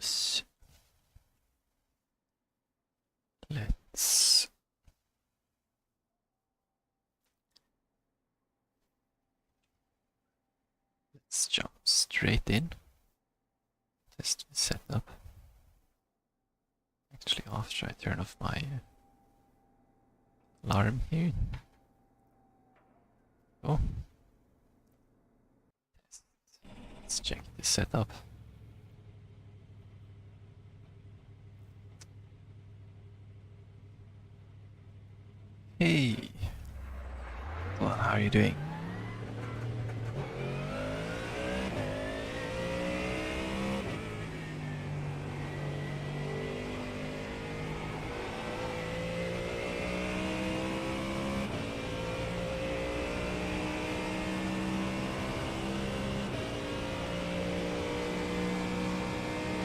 videos. Let's jump straight in. Test the setup. Actually, after I turn off my alarm here. Oh. Let's check the setup. Hey! Well, how are you doing?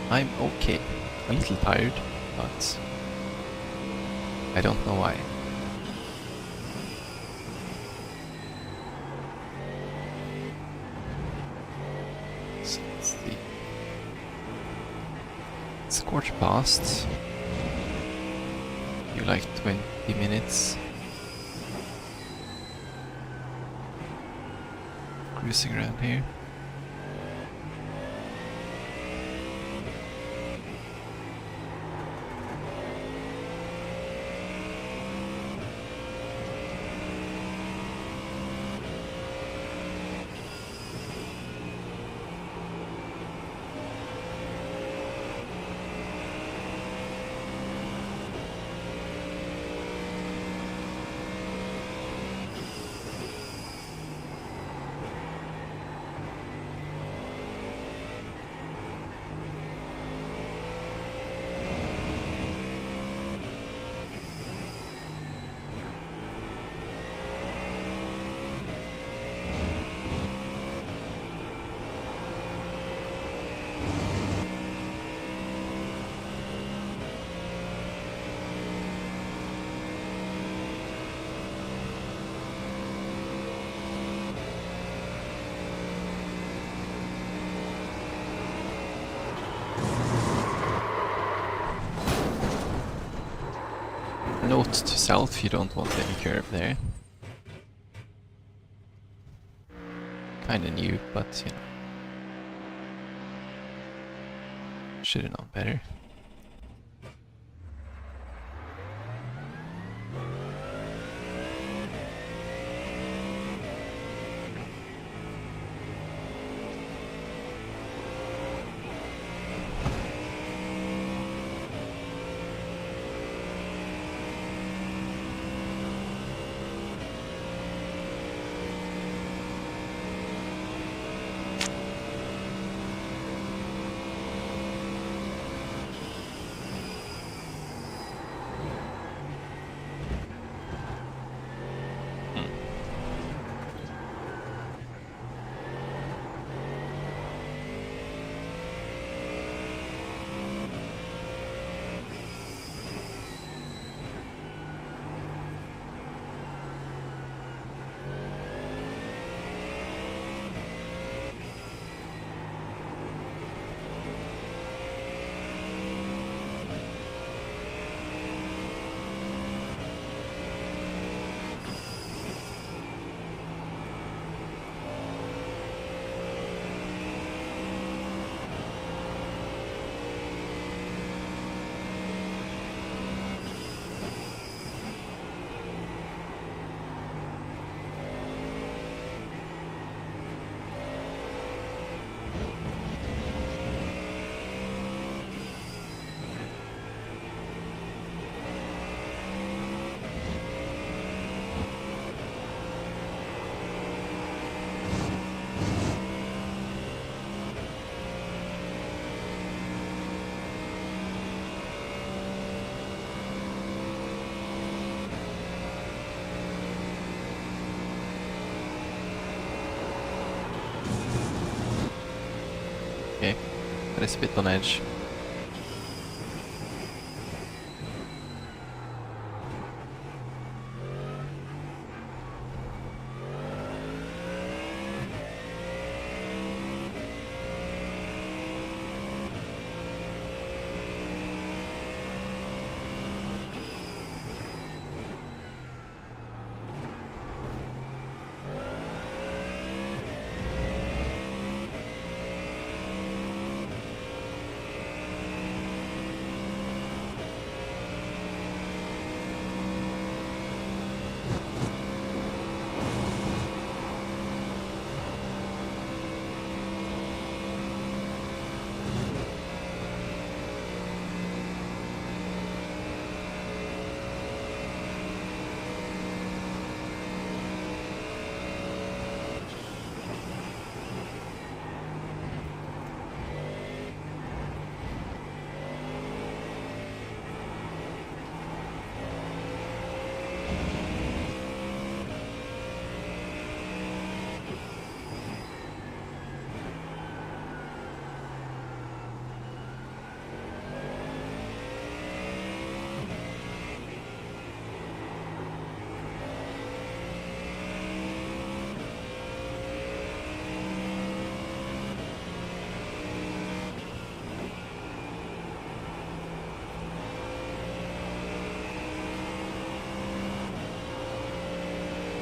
I'm okay. A little tired, but I don't know why. So let's see. It's 1:15. You like 20 minutes. Cruising around here. Note to self, you don't want any curve there. Kinda new, but you know. Should've known better. Okay, that is a bit on edge.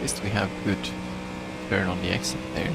least we have good turn on the exit there.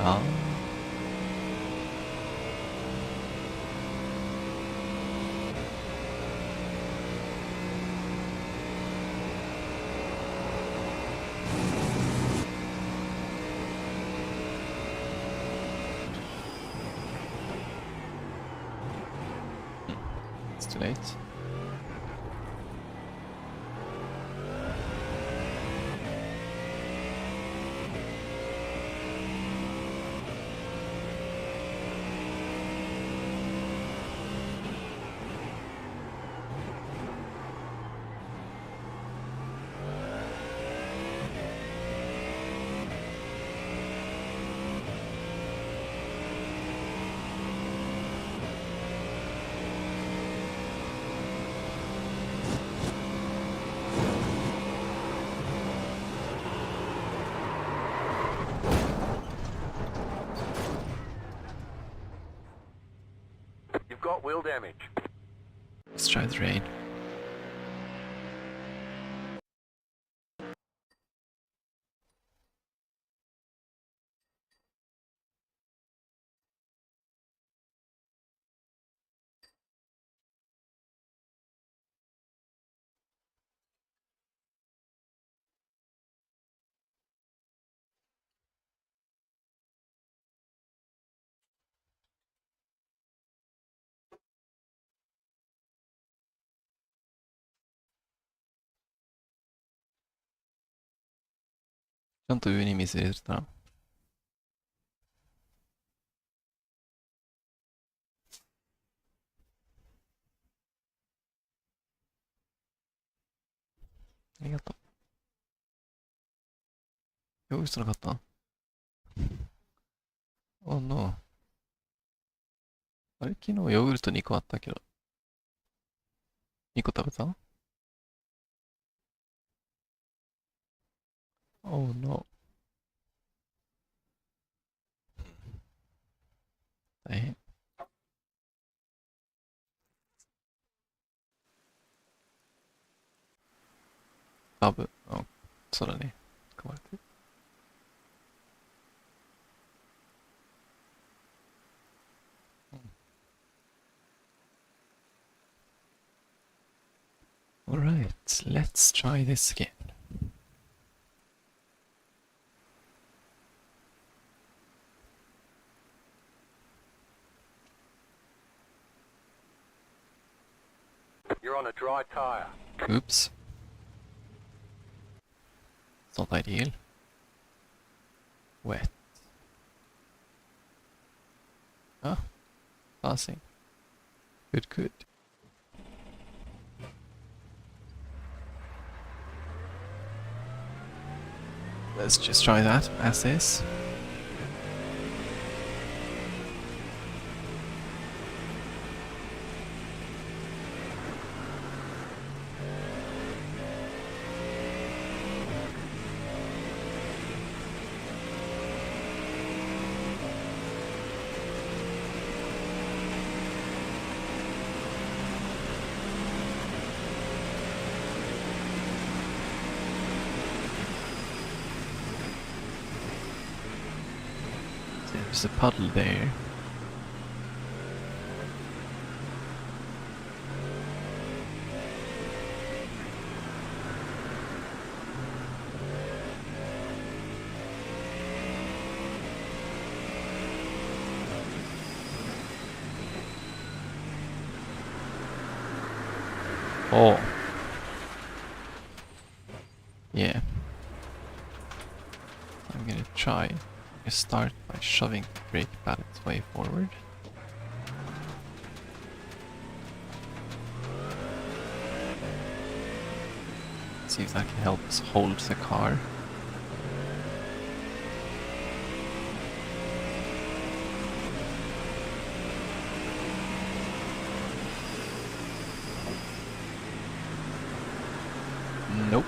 Ja. It's too late. You've got wheel damage. Let's try the rain.ちゃんと上に水入れてたな。ありがとう。ヨーグルトなかった？ Oh no。あれ昨日ヨーグルト2個あったけど。2個食べた？ Oh no. Nej. Double. Oh, sådär. Kommer till. Alright, let's try this again. You're on a dry tire. Oops. It's not ideal. Wet. Ah, passing. Good, good. Let's just try that as is. There's a puddle there. Oh. Yeah. I'm gonna try to start by shoving the brake pallets way forward. See if that can help us hold the car. Nope.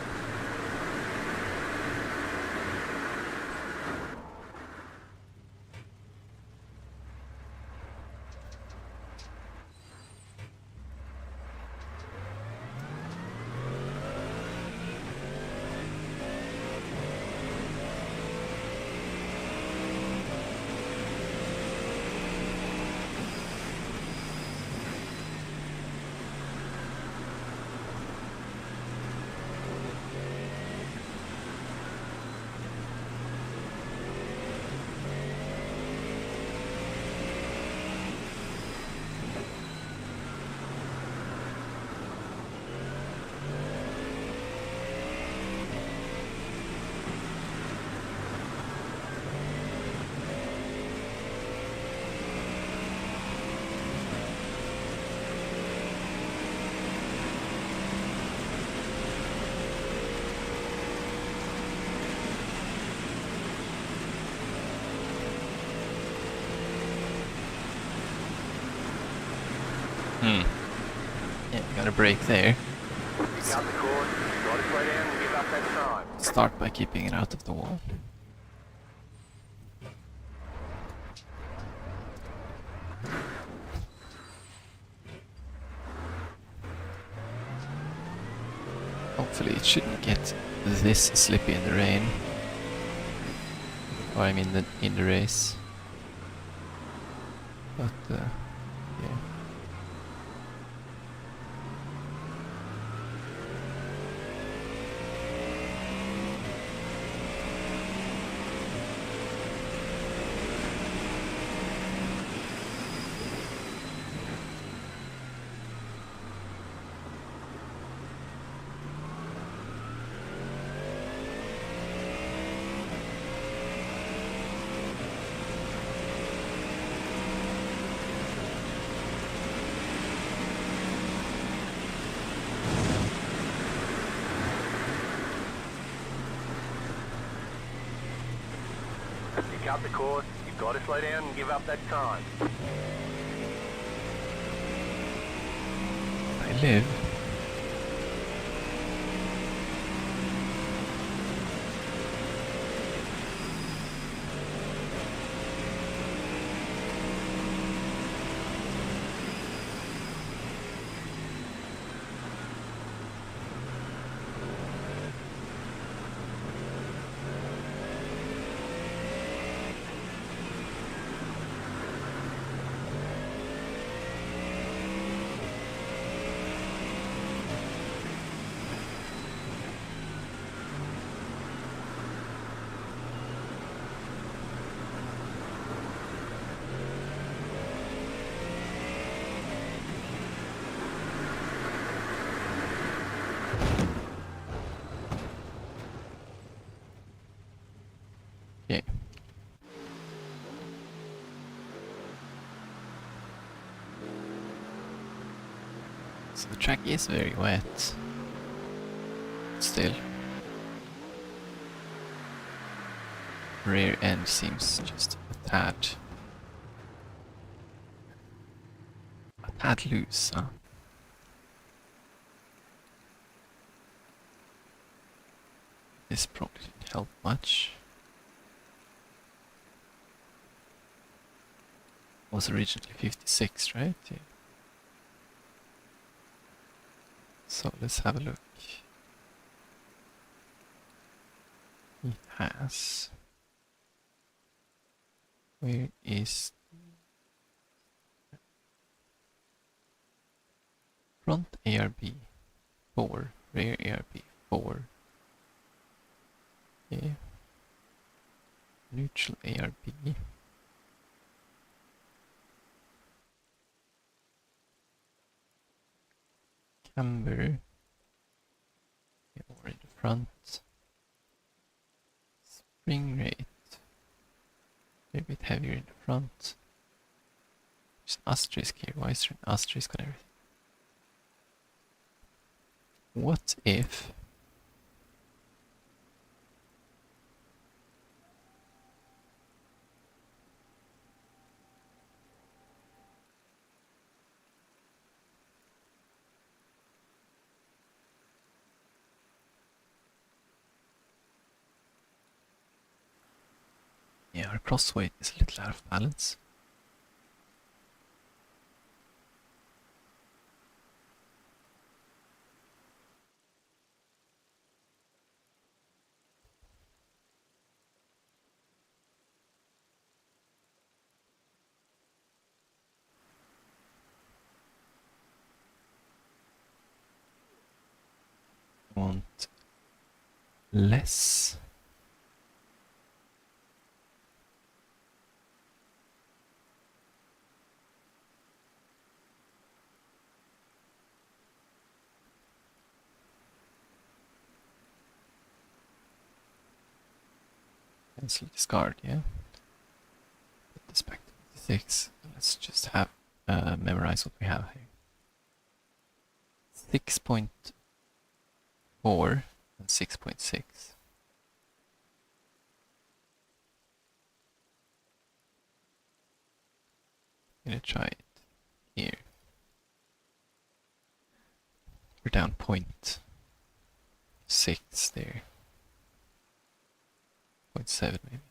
Yeah, got a break there. You cut the cord. You got to slow down and give up that time. Start by keeping it out of the wall. Hopefully it shouldn't get this slippy in the rain. Or I mean in the race. But yeah. You cut the cord. You've got to slow down and give up that time. I live. Okay. So the track is very wet. Still. Rear end seems just a tad loose, huh? This probably didn't help much. Was originally 56, right? Yeah. So let's have a look. He has. Where is front ARB 4, rear ARB 4. Yeah. Neutral ARB. Camber. Yeah, or in the front. Spring rate. A bit heavier in the front. There's an asterisk here. Why is there an asterisk on everything? What if yeah, our crossweight is a little out of balance? Want less? Cancel discard, yeah. Put this back to 56. Let's just have memorize what we have here. 6.4 and 6.6. I'm gonna try it here. We're down 0.6 there. 0.7 maybe.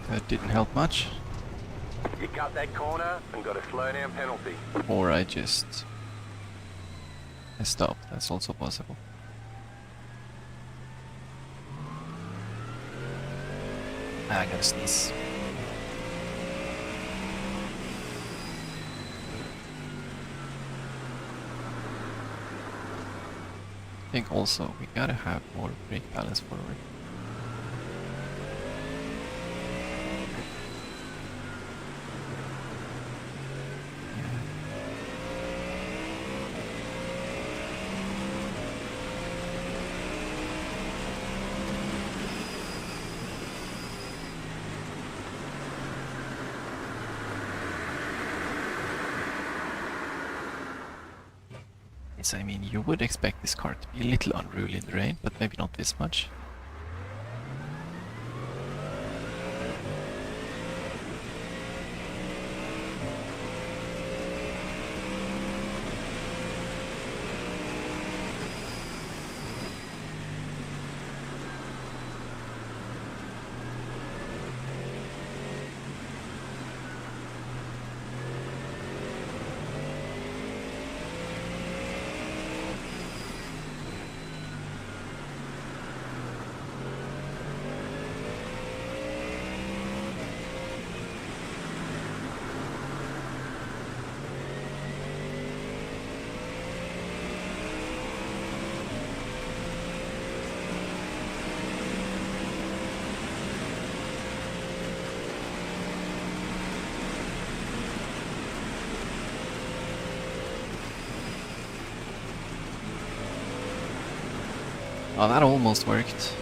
That didn't help much. You cut that corner and got a slow down penalty. Or I just messed up. That's also possible. I gotta sneeze. I think also we gotta have more brake balance forward. Yes, I mean, you would expect this car to be a little unruly in the rain, but maybe not this much. Oh, that almost worked.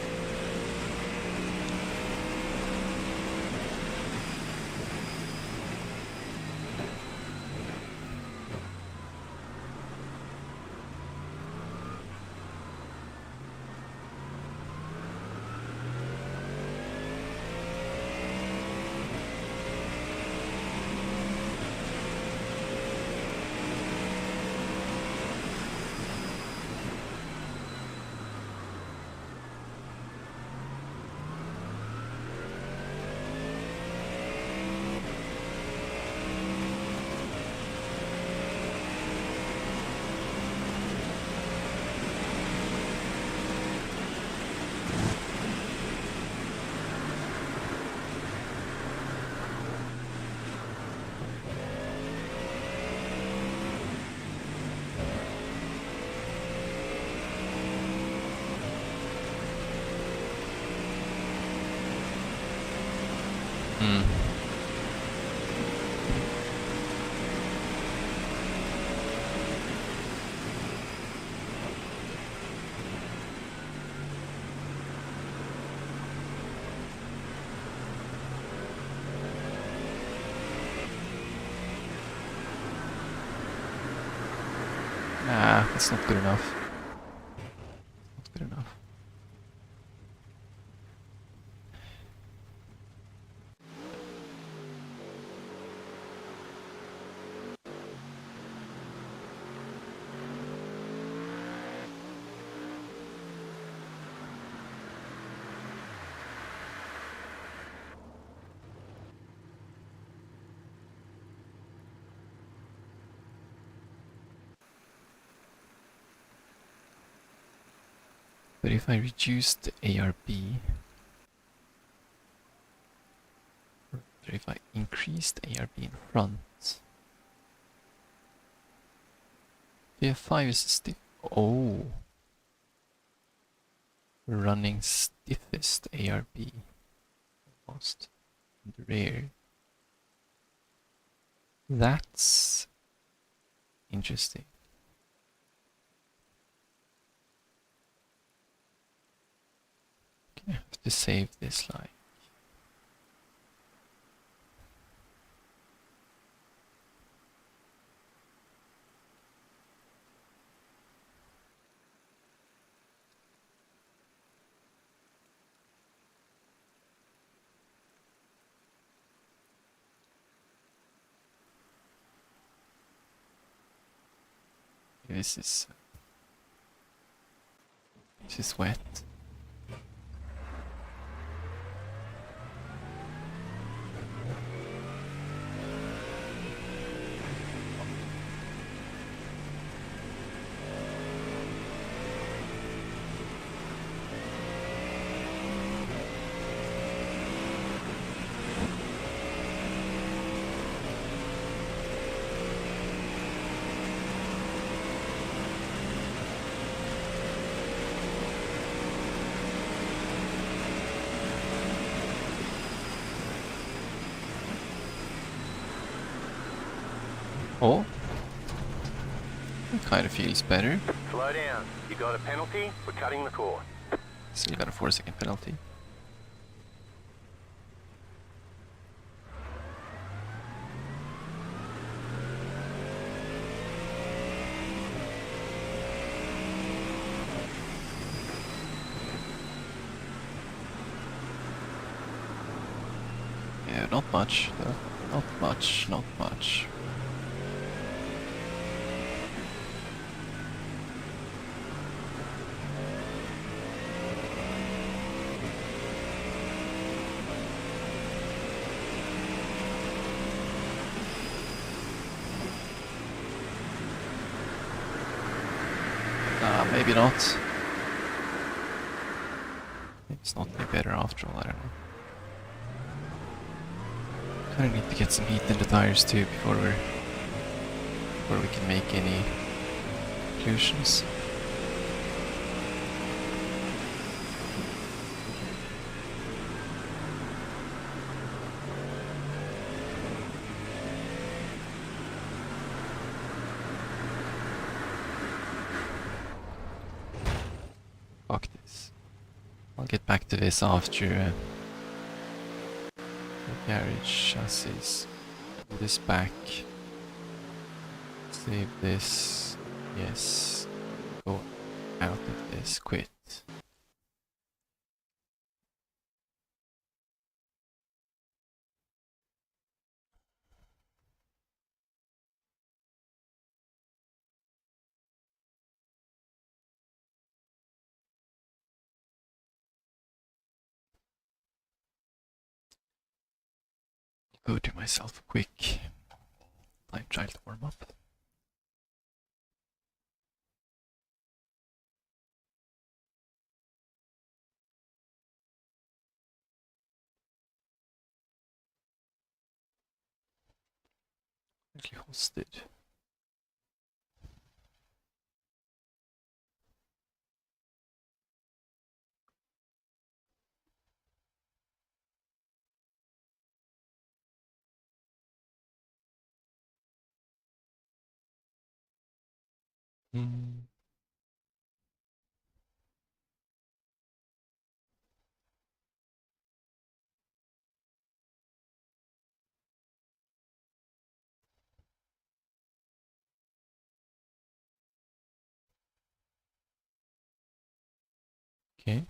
Hmm. Nah, that's not good enough. Not good enough. But if I reduce the ARB, or if I increase the ARB in front, VF5 is stiff. Oh, we're running stiffest ARB almost in the rear. That's interesting. Okay, I have to save this line. This is wet. Oh, it kind of feels better. Slow down. You got a penalty for cutting the course. Still got a 4-second penalty. Yeah, not much though. Not much, not much. Maybe not. Maybe it's not any better after all, I don't know. Kinda need to get some heat in the tires too before we can make any conclusions. Fuck this. I'll get back to this after the garage chassis. Pull this back. Save this. Yes. Go out of this. Quit. Go do myself a quick time trial to warm up. Actually hosted. Mm. Okay.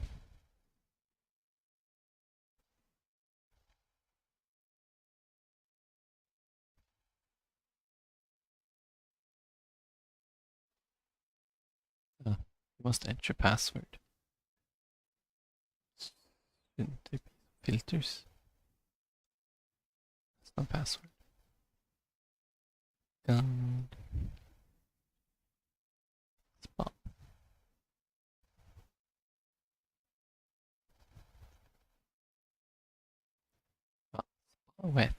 You must enter password. Shouldn't there be filters? That's not password. Done. Spot. Spot. Wet.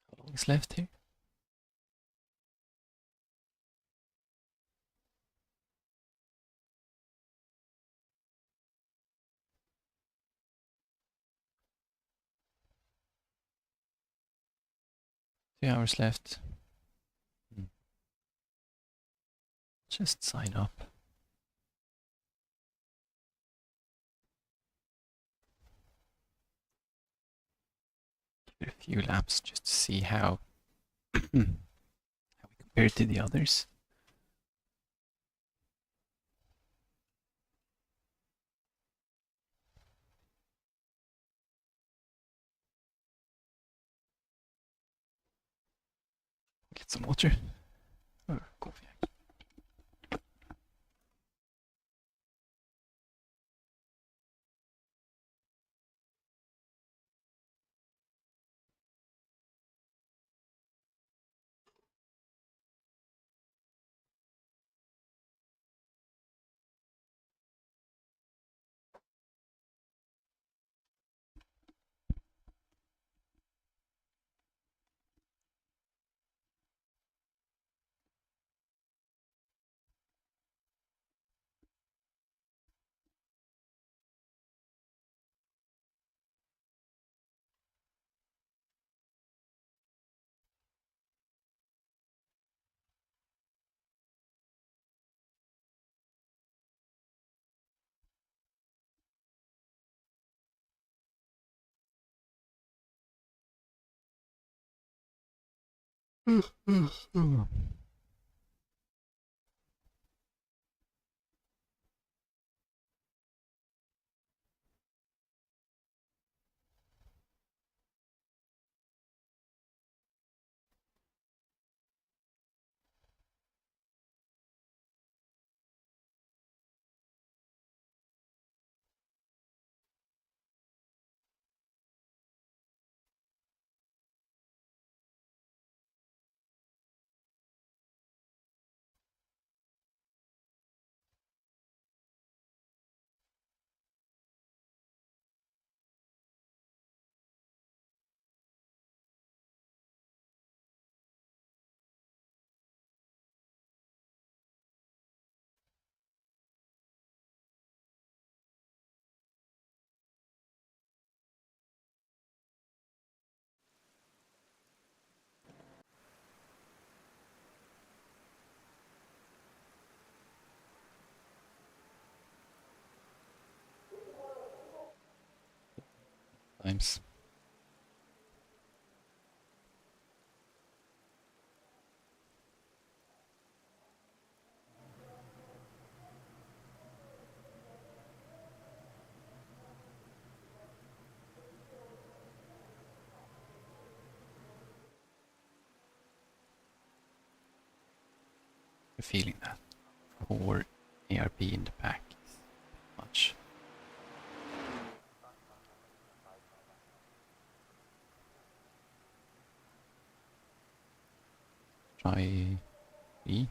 How long is left here? Hours left. Just sign up. Give it a few laps just to see how we compare to the others. Get some water. Or coffee. sometimes. The feeling that 4 ARP in the pack is much. Try B.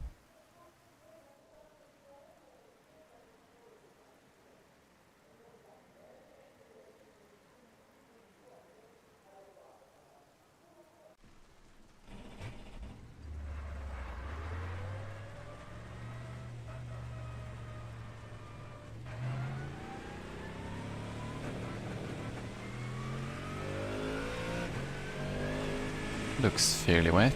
Looks fairly wet.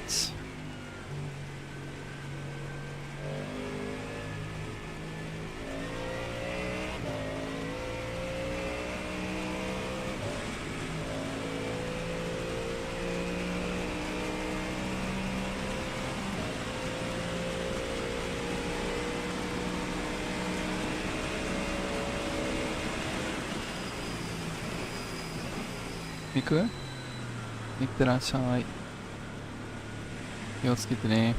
行く？行ってらっしゃい。気をつけてね。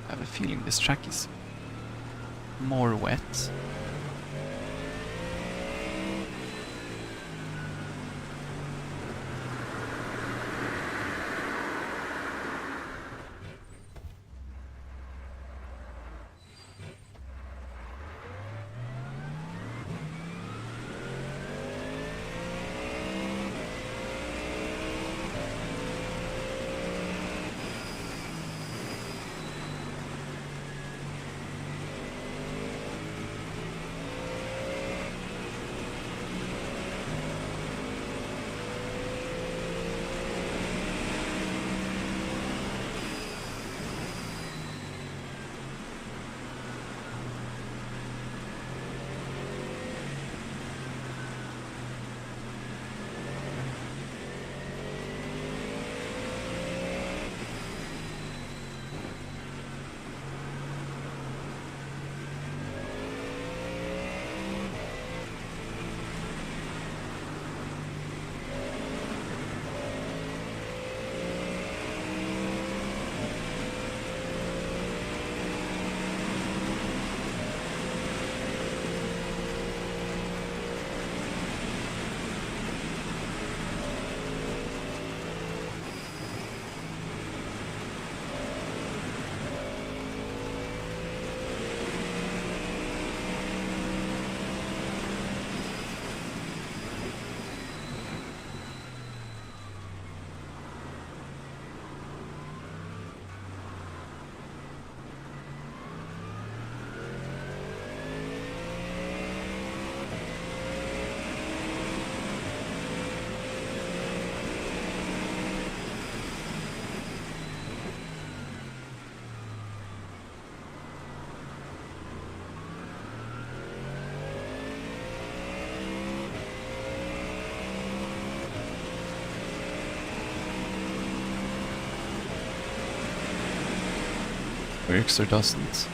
I have a feeling this track is more wet. Works or doesn't.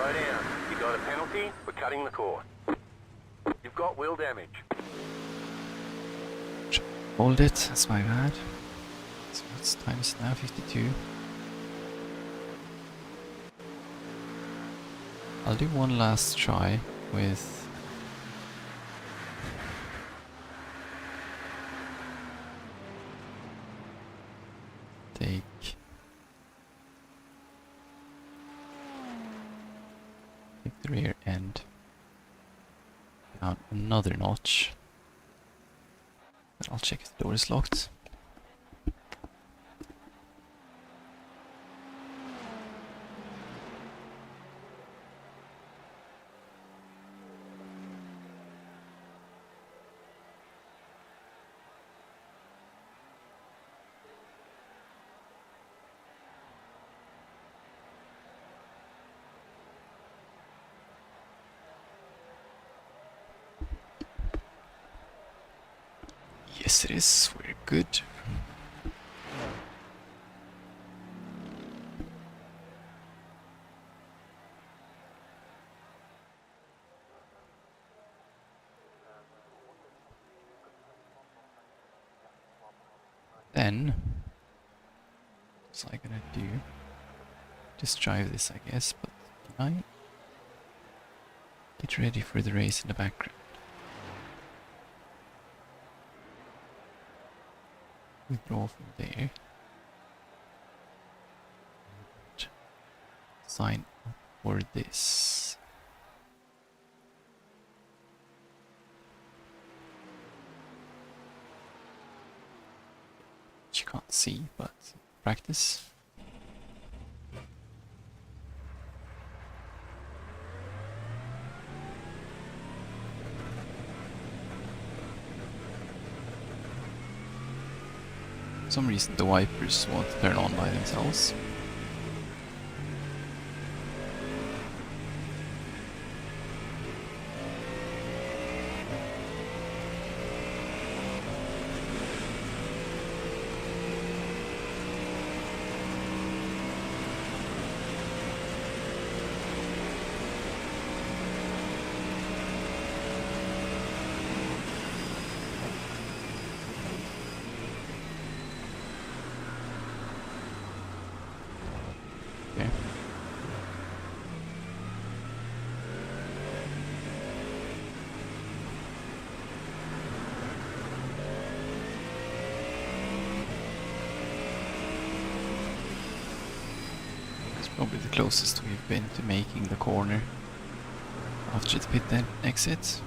Slow down. You got a penalty for cutting the course. You've got wheel damage. Hold it, that's my bad. So what's time is it now? 52. I'll do one last try with take the rear end down another notch. Then I'll check if the door is locked. Yes, it is. We're good. Then, what's I gonna do? Just drive this, I guess, but can I get ready for the race in the background? Withdraw from there. Sign up for this. Which you can't see, but practice. For some reason the wipers won't turn on by themselves. Okay. It's probably the closest we've been to making the corner after the pit exit.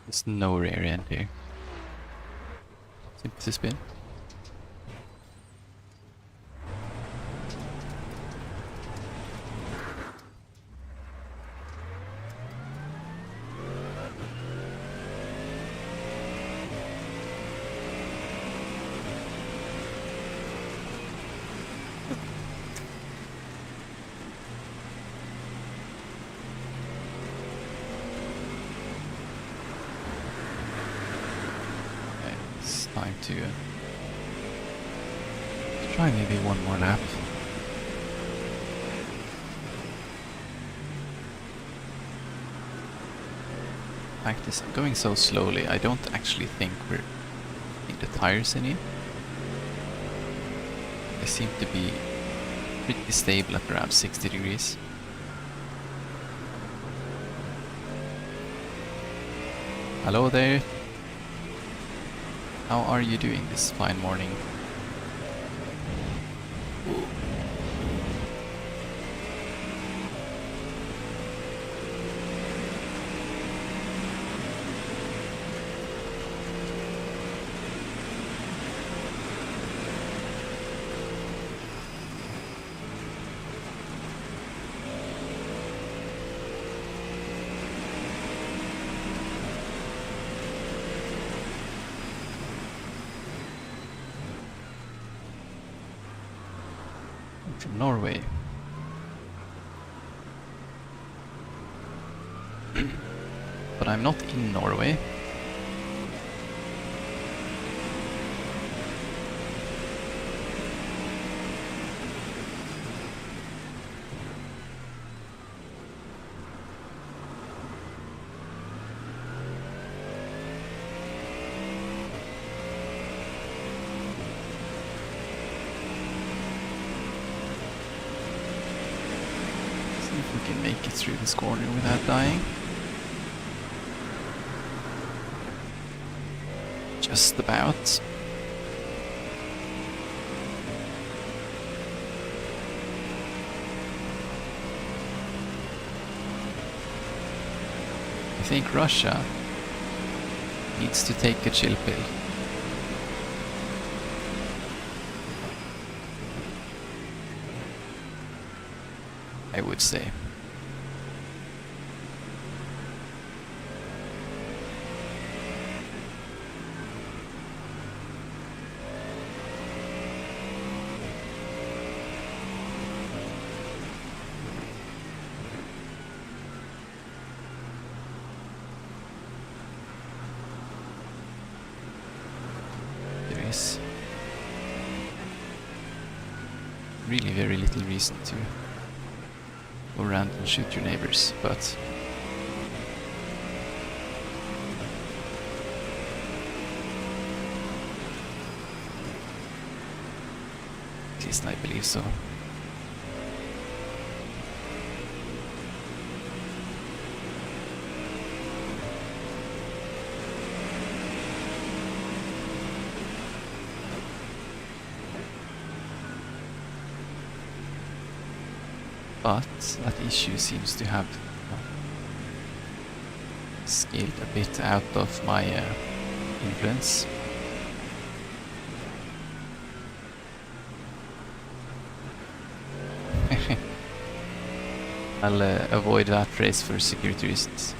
There's no rear end here. Sympathy spin. It's time to try maybe one more lap. Practice. I'm going so slowly, I don't actually think we're hitting the tires any. They seem to be pretty stable at around 60 degrees. Hello there. How are you doing this fine morning? From Norway. But I'm not in Norway. If we can make it through this corner without dying. Just about. I think Russia needs to take a chill pill. I would say. There is really very little reason to go around and shoot your neighbors, but at least I believe so. But that issue seems to have scaled a bit out of my influence. I'll avoid that phrase for security reasons.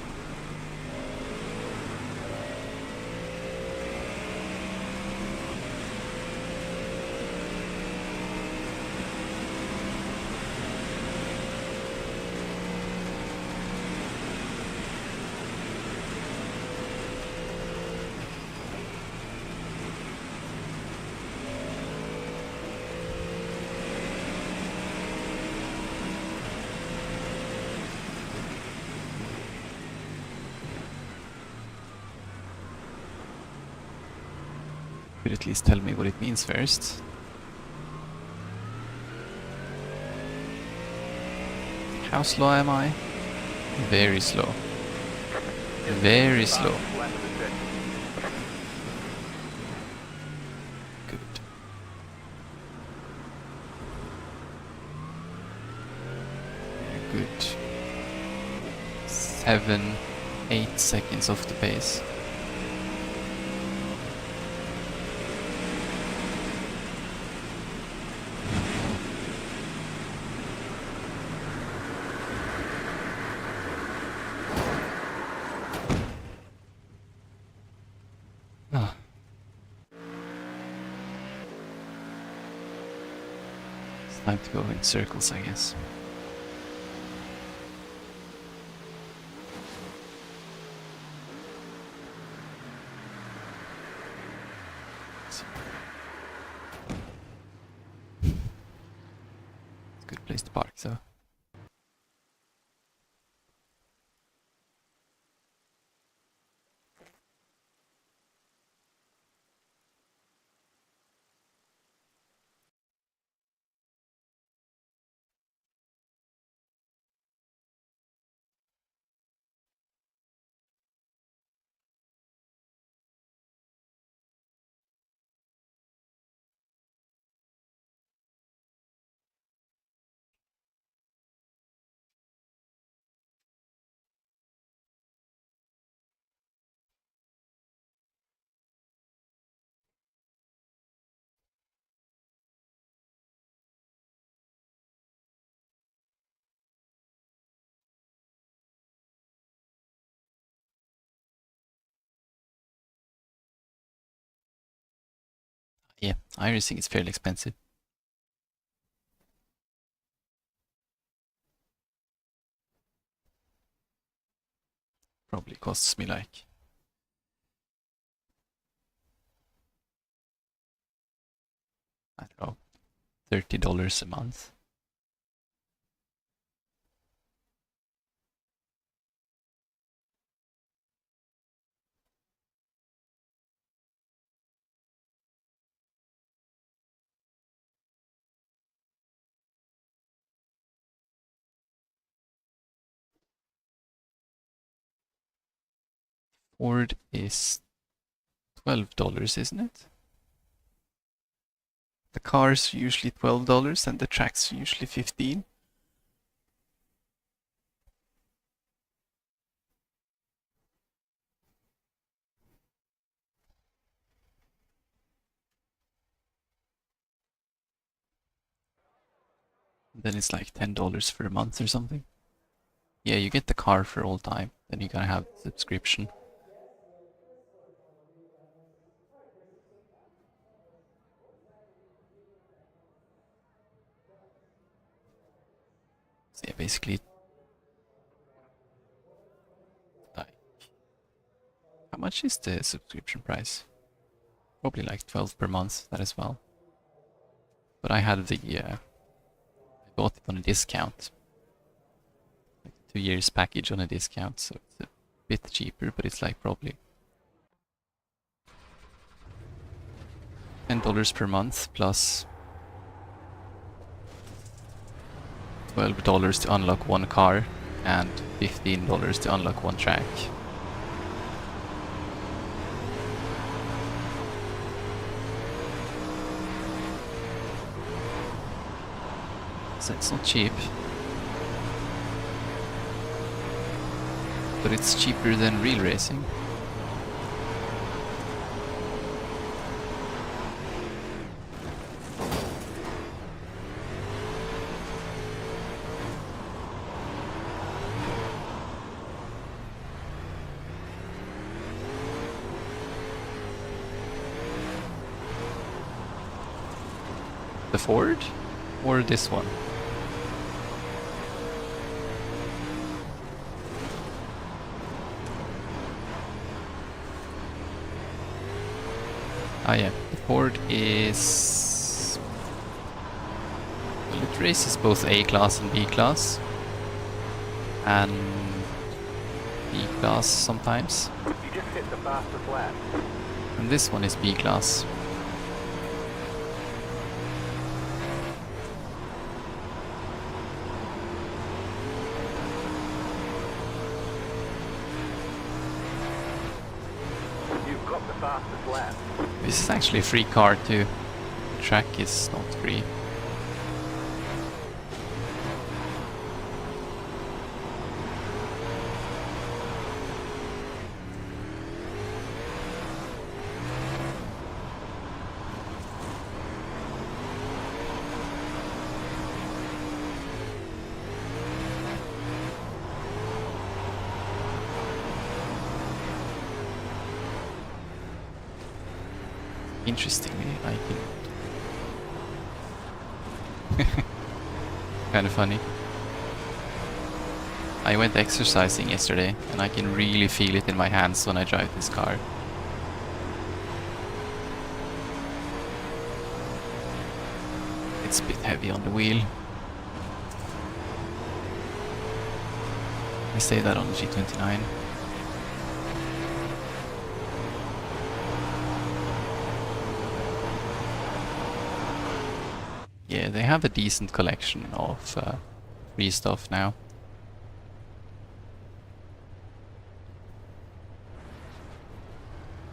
Could at least tell me what it means first. How slow am I? Very slow. Very slow. Good. Very good. 7, 8 seconds off the pace. Ah. It's time to go in circles, I guess. It's a good place to park, so. Yeah, iRacing is fairly expensive. Probably costs me like I don't know, $30 a month. Ford is $12, isn't it? The car's usually $12 and the track's usually 15. Then it's like $10 for a month or something. Yeah, you get the car for all time. Then you gotta have the subscription. So yeah, basically, like, how much is the subscription price? Probably like 12 per month, that as well. But I had I bought it on a discount. Like 2 years package on a discount, so it's a bit cheaper, but it's like probably $10 per month plus $12 to unlock one car and $15 to unlock one track. So it's not cheap. But it's cheaper than real racing. The Ford? Or this one? Ah yeah, the Ford is... Well, it races both A class and B class. And B class sometimes. You just hit the fastest lap. And this one is B class. You've got the fastest lap. This is actually a free car too. The track is not free. Interestingly, I can... kind of funny. I went exercising yesterday, and I can really feel it in my hands when I drive this car. It's a bit heavy on the wheel. I say that on the G29. Yeah, they have a decent collection of free stuff now.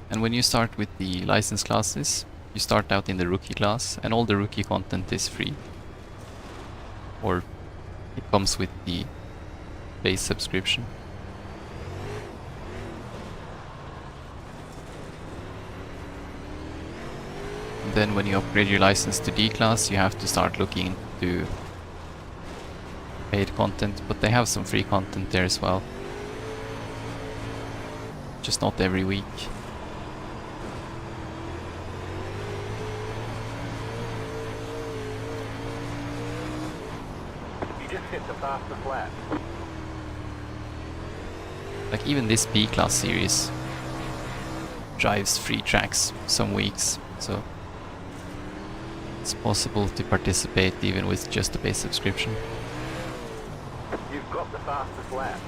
And when you start with the license classes, you start out in the rookie class, and all the rookie content is free. Or it comes with the base subscription. And then when you upgrade your license to D class, you have to start looking into paid content, but they have some free content there as well. Just not every week. You just hit the faster flat. Like even this B class series drives free tracks some weeks, so it's possible to participate even with just a base subscription. You've got the fastest lap.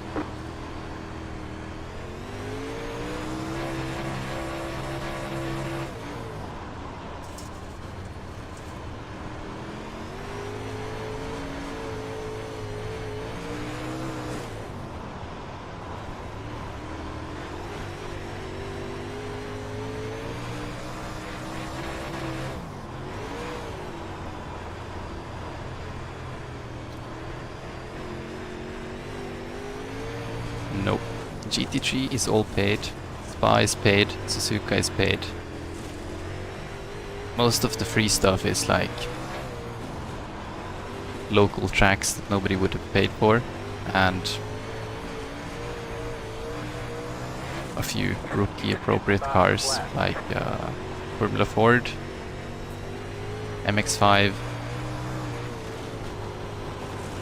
Nope. GT3 is all paid. Spa is paid. Suzuka is paid. Most of the free stuff is like local tracks that nobody would have paid for, and a few rookie appropriate cars like Formula Ford, MX-5,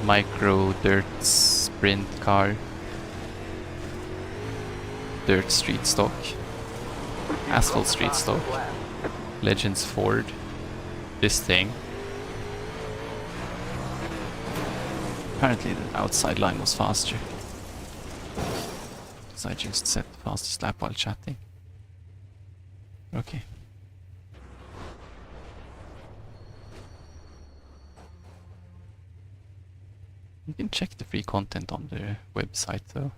micro dirt sprint car, dirt street stock, asphalt street stock, Legends Ford, this thing. Apparently the outside line was faster, because I just set the fastest lap while chatting. Okay. You can check the free content on the website though.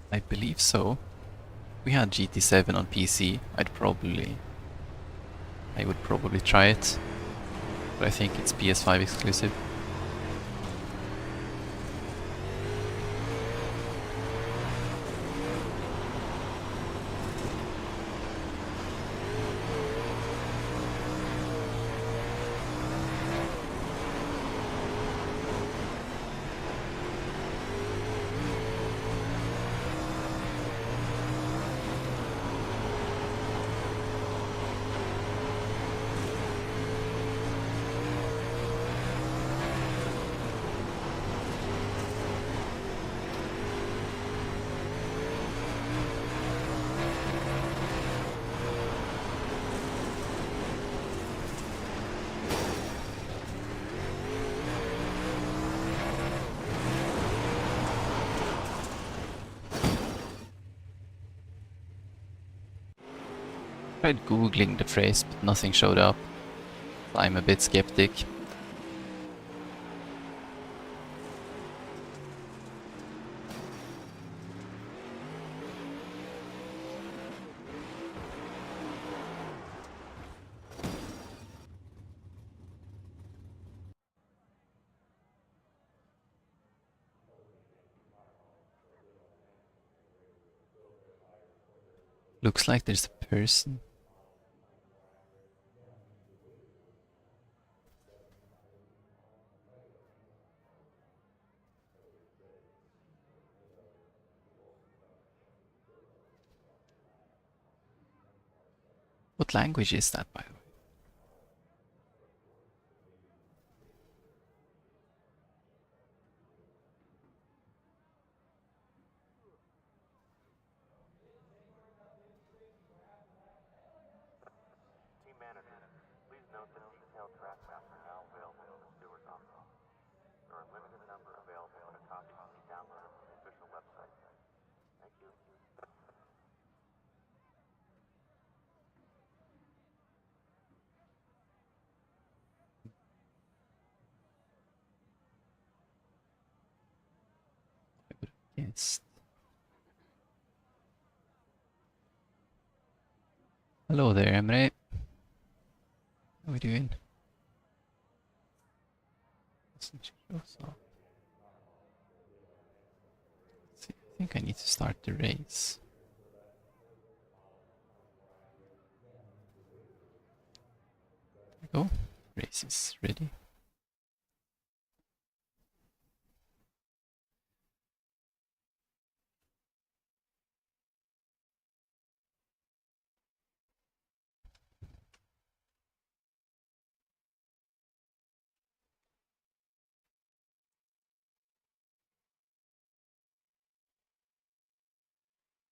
I believe so. We had GT7 on PC. I would probably try it, but I think it's PS5 exclusive. Tried googling the phrase, but nothing showed up. I'm a bit skeptic. Looks like there's a person. What language is that, by the way? Team manager, please note that detailed track maps are now available in the steward's office. There are a limited number available, and a copy can be downloaded from the official website. Thank you. I would have guessed. Hello there, Emre. How are we doing? Doesn't show up. Let's see, I think I need to start the race. There we go. Race is ready.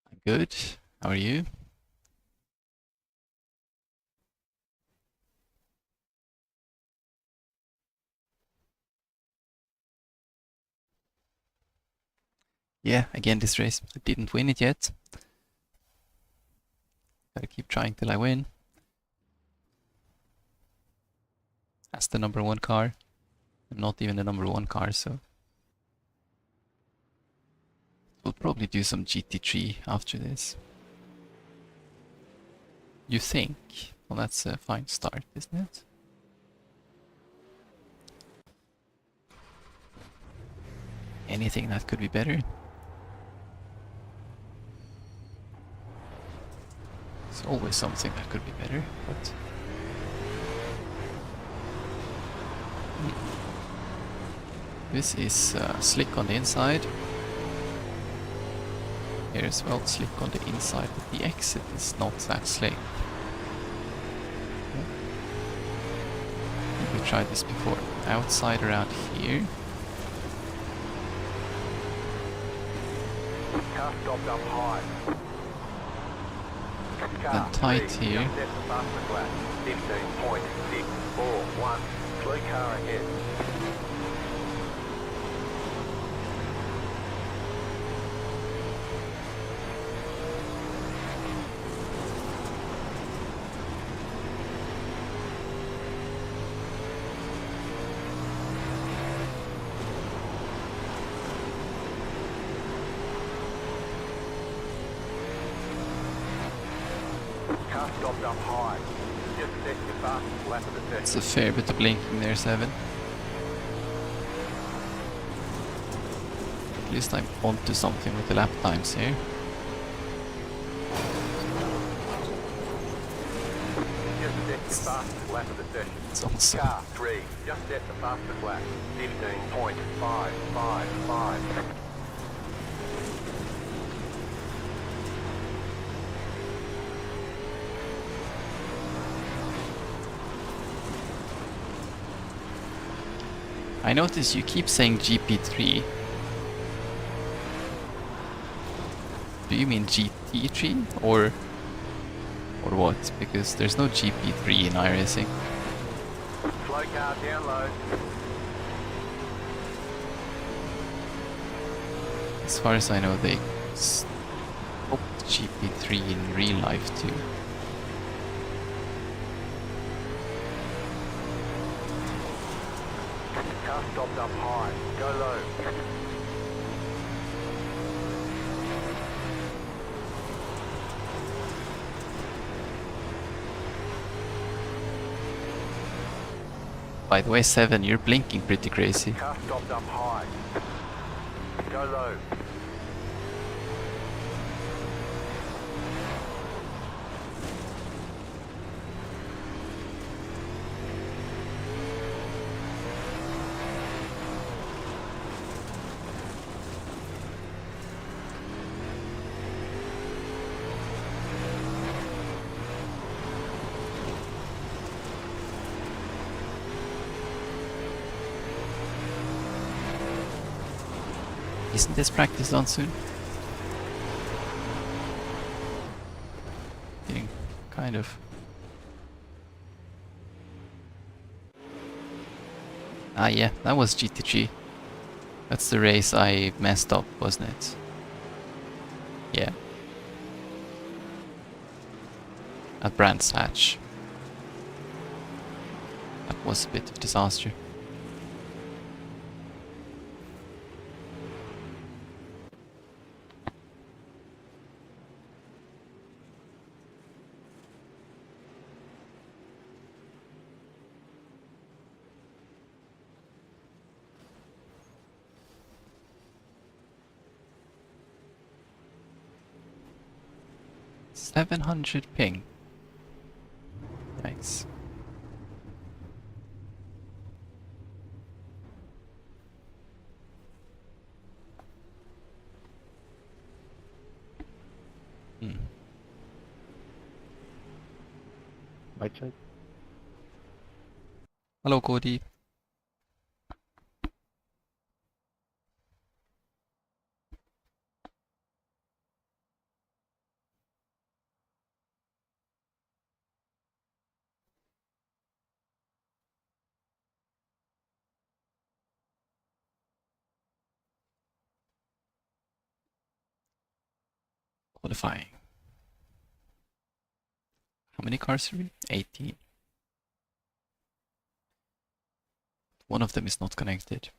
I'm good. How are you? Yeah, again this race. I didn't win it yet. Gotta keep trying till I win. That's the number one car. I'm not even the number one car, so we'll probably do some GT3 after this. You think? Well, that's a fine start, isn't it? Anything that could be better? There's always something that could be better, but... This is slick on the inside. Here as well, slick on the inside, but the exit is not that slick. We tried this before. Outside around here. Car stopped up high. Then tight here. 15.641. Slow car ahead. Car stopped up high. Just set your fastest lap of the session. It's a fair bit of blinking there, 7. At least I'm onto something with the lap times here. Just set your fastest lap of the session. It's also Car 3. Just set the fastest lap. 15.555. I notice you keep saying GP3. Do you mean GT3 or what? Because there's no GP3 in iRacing. Slow car down low. As far as I know, they stopped GP3 in real life too. Car stopped up high. Go low. By the way, 7, you're blinking pretty crazy. Car stopped up high. Go low. Isn't this practice done soon? Getting kind of... Ah yeah, that was GTG. That's the race I messed up, wasn't it? Yeah. At Brands Hatch. That was a bit of a disaster. $700 ping. Nice. Hmm. Right side. Hello, Cody. Qualifying. How many cars are we? 18. One of them is not connected.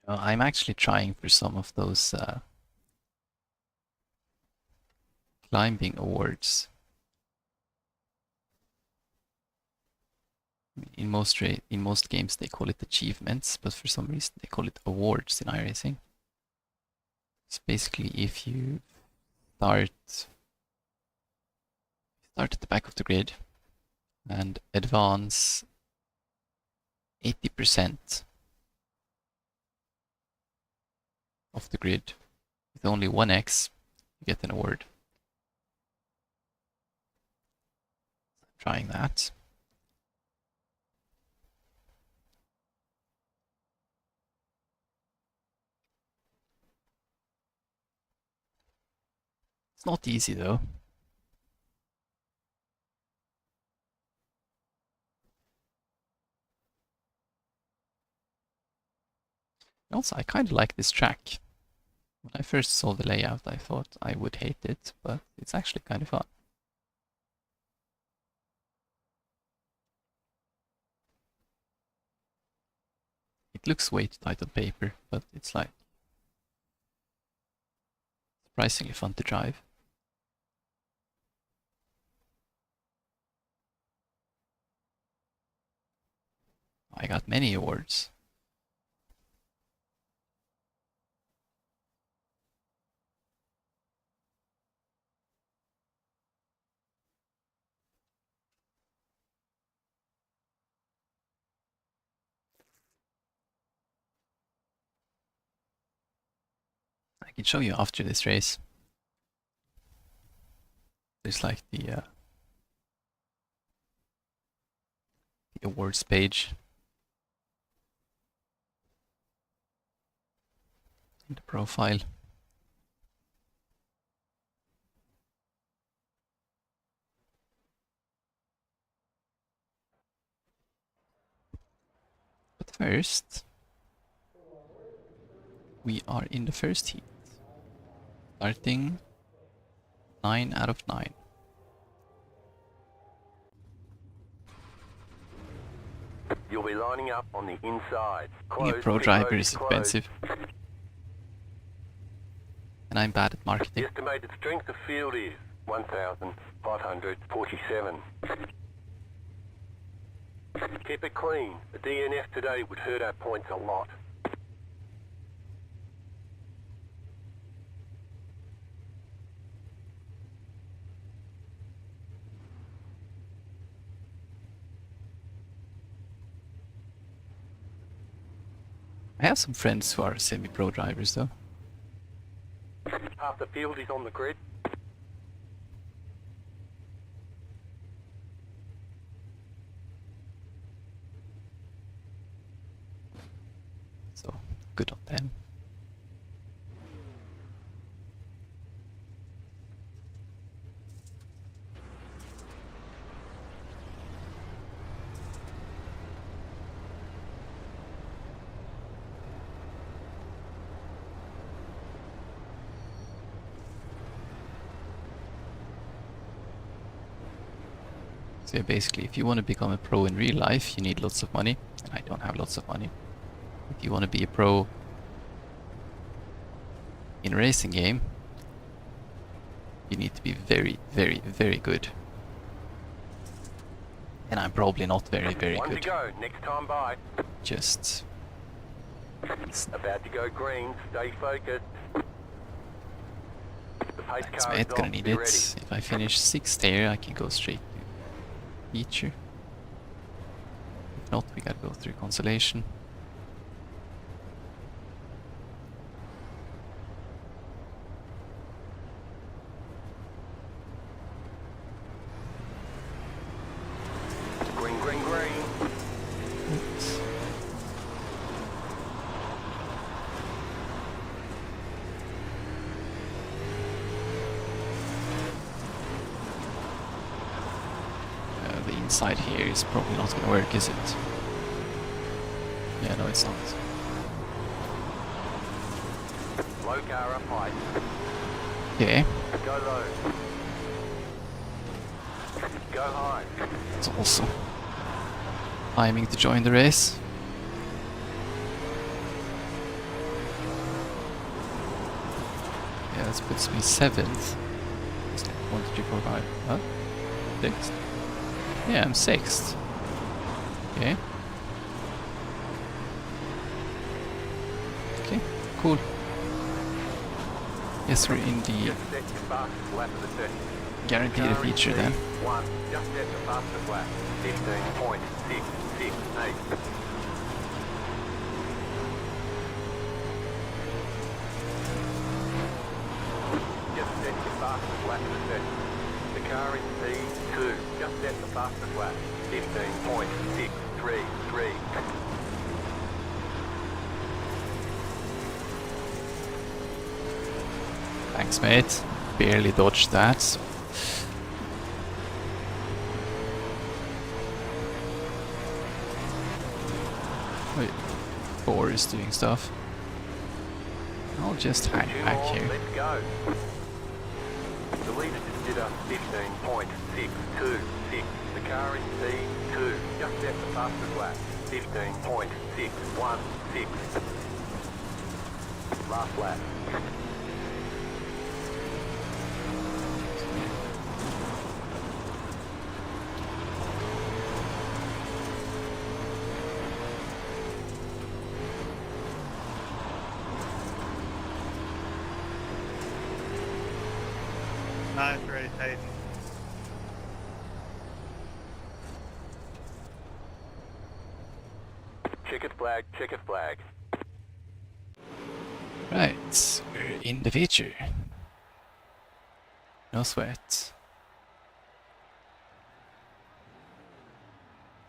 I'm actually trying for some of those climbing awards. In most games they call it achievements, but for some reason they call it awards in iRacing. It's basically if you start at the back of the grid and advance 80% of the grid with only 1x, you get an award. Trying that. It's not easy though. Also, I kind of like this track. When I first saw the layout, I thought I would hate it, but it's actually kind of fun. It looks way too tight on paper, but it's like surprisingly fun to drive. I got many awards. I can show you after this race. There's like the awards page. In the profile. But first, we are in the first heat. Starting 9 out of 9. You'll be lining up on the inside. Being a pro driver is expensive. And I'm bad at The marketing. estimated strength of field is 1,547. Keep it clean. A DNF today would hurt our points a lot. I have some friends who are semi-pro drivers though. Half the field is on the grid. So, good on them. So yeah, basically, if you want to become a pro in real life, you need lots of money, and I don't have lots of money. If you want to be a pro in a racing game, you need to be very, very, very good. And I'm probably not very, very One to good. go, next time by. Just... About to go green, stay focused. The pace Thanks, car is mate, gonna off, need be it. ready. If I finish 6th here, I can go straight to feature. If not, we gotta go through consolation. Green, green, green. Oops. The inside here is probably not gonna work, is it? Yeah, no, it's not. Low car up high. Okay, Go low. Go high. it's also timing to join the race. Yeah, that puts me 7th. 1, 2, 3, 4, 5. Huh? 6th? Yeah, I'm 6th. Okay. Okay, cool. Yes, we're in the Just set your fastest lap of the session. guaranteed Car in feature then. P1, just set the fastest lap. 15.668. Just set your fastest lap of the session. The car in P2, just set the fastest lap. 15.633. Thanks, mate. Barely dodged that. Wait, 4 is doing stuff. I'll just hang Two back more, here. let's go. The leader just did a 15.626. The car in P2, just set the fastest lap. 15.616. Last lap. Nice race, Hayden. Checkered flag, checkered flag. Right, we're in the feature. No sweat.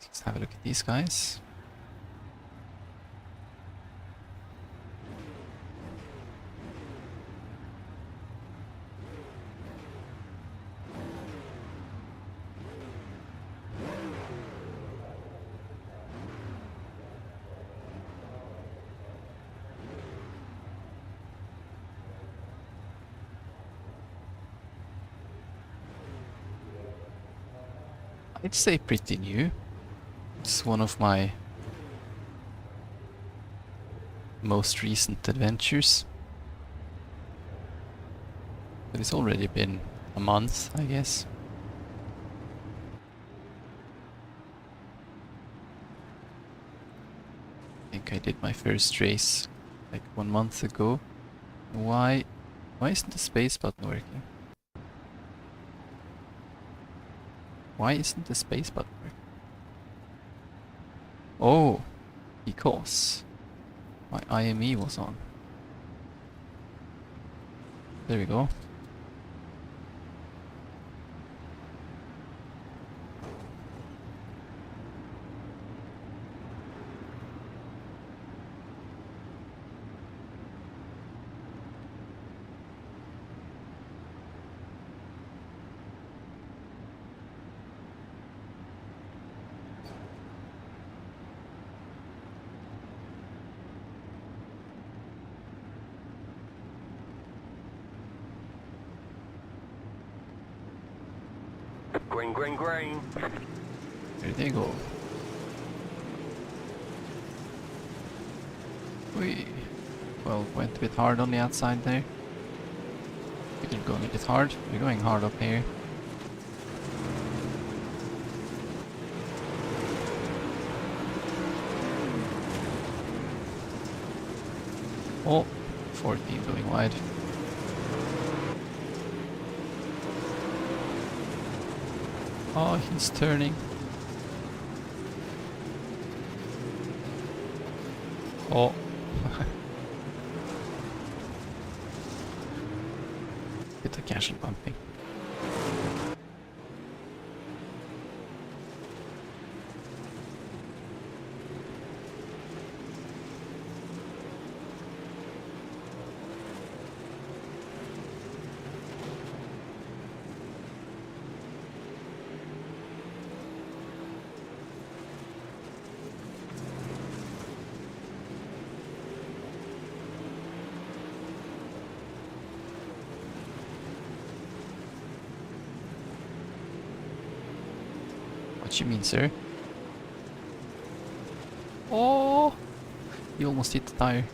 Let's have a look at these guys. I'd say pretty new. It's one of my most recent adventures. But it's already been a month, I guess. I think I did my first race like 1 month ago. Why isn't the space button working? Why isn't the space button working? Oh, because My IME was on. There we go. Green, green, green. There they go. We well went a bit hard on the outside there. We're going a bit hard. We're going hard up here. Oh, 14 going wide. Oh, he's turning. Oh. Bit of casual bumping. What you mean, sir? Oh! You almost hit the tire.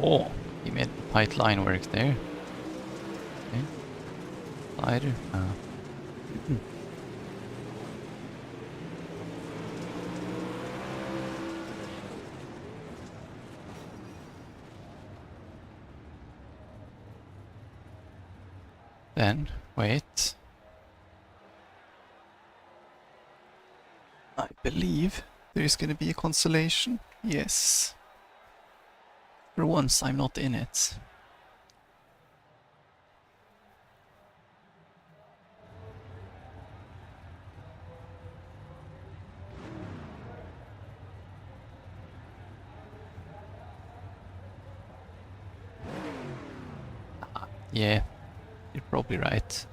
Oh, he made the tight line work there. Okay. Slider. Then, wait. I believe there is going to be a consolation. Yes. For once, I'm not in it. Yeah, you're probably right.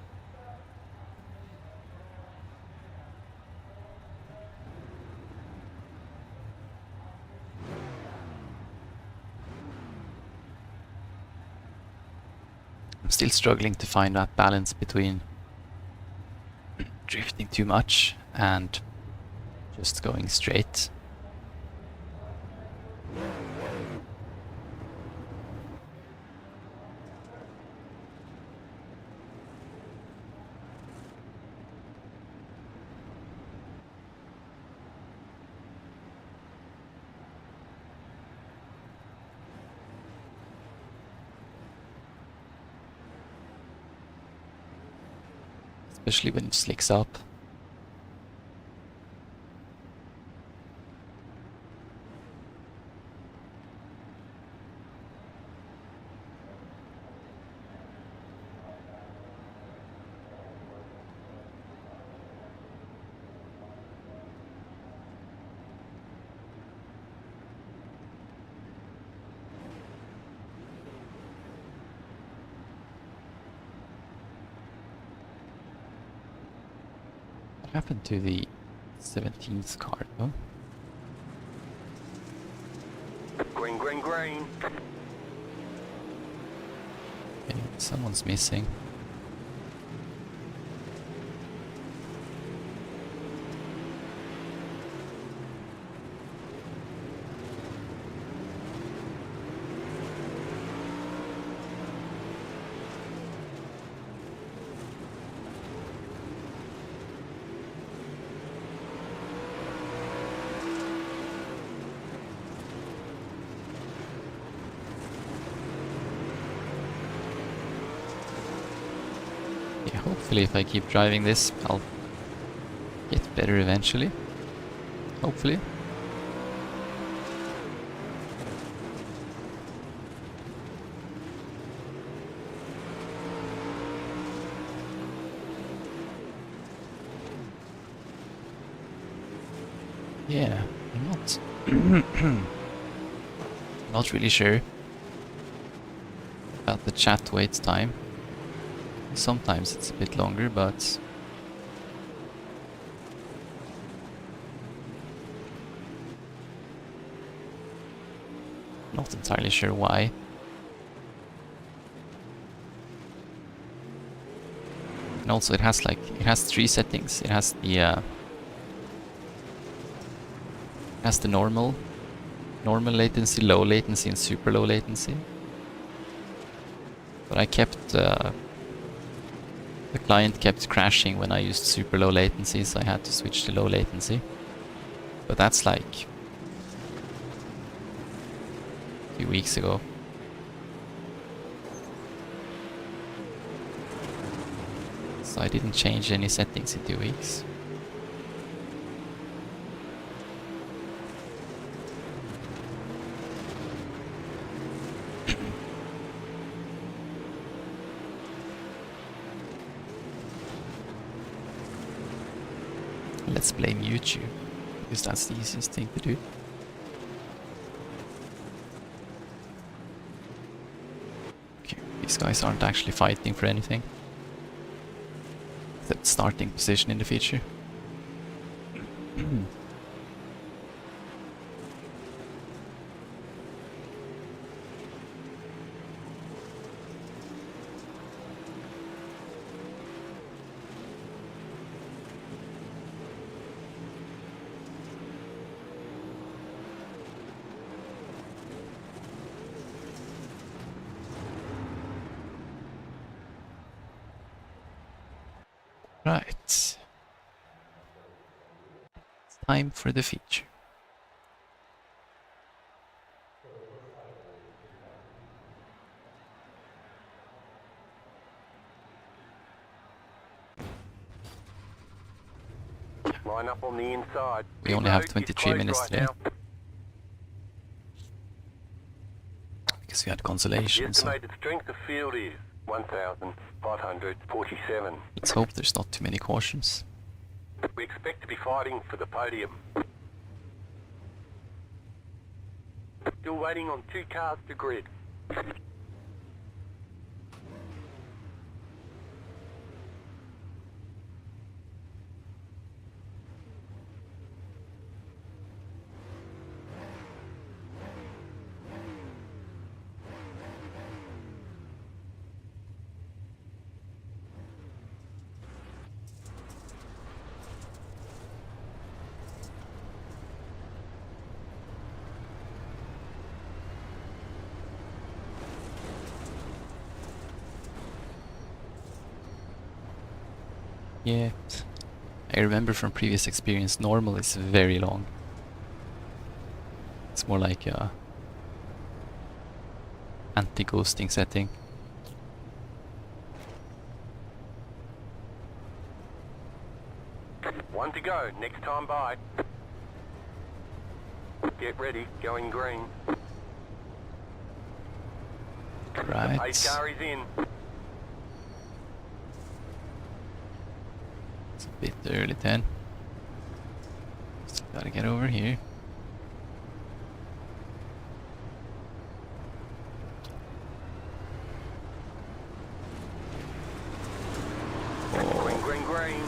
I'm still struggling to find that balance between drifting too much and just going straight. Especially when it slicks up. What happened to the 17th car though? Green, green, green. Okay, someone's missing. Okay, hopefully if I keep driving this, I'll get better eventually. Hopefully. Yeah, I'm not not really sure about the chat wait time. Sometimes it's a bit longer, but not entirely sure why. And also it has three settings. It has the normal latency, low latency, and super low latency. But I kept the client kept crashing when I used super low latency, so I had to switch to low latency. But that's like a few weeks ago. So I didn't change any settings in 2 weeks. Let's blame YouTube, because that's the easiest thing to do. Okay, these guys aren't actually fighting for anything. Except starting position in the feature. Right. It's time for the feature. Line up on the inside. We only have 23 minutes today. Because we had The consolation, so estimated strength of field is 1,547. let's hope there's not too many cautions. We expect to be fighting for the podium. Still waiting on 2 cars to grid. Yeah, I remember from previous experience, normal is very long. It's more like a anti-ghosting setting. One to go, next time by. Get ready, going green. Right. Pace car is in. It's a bit early then. Still gotta get over here. Green, green, green.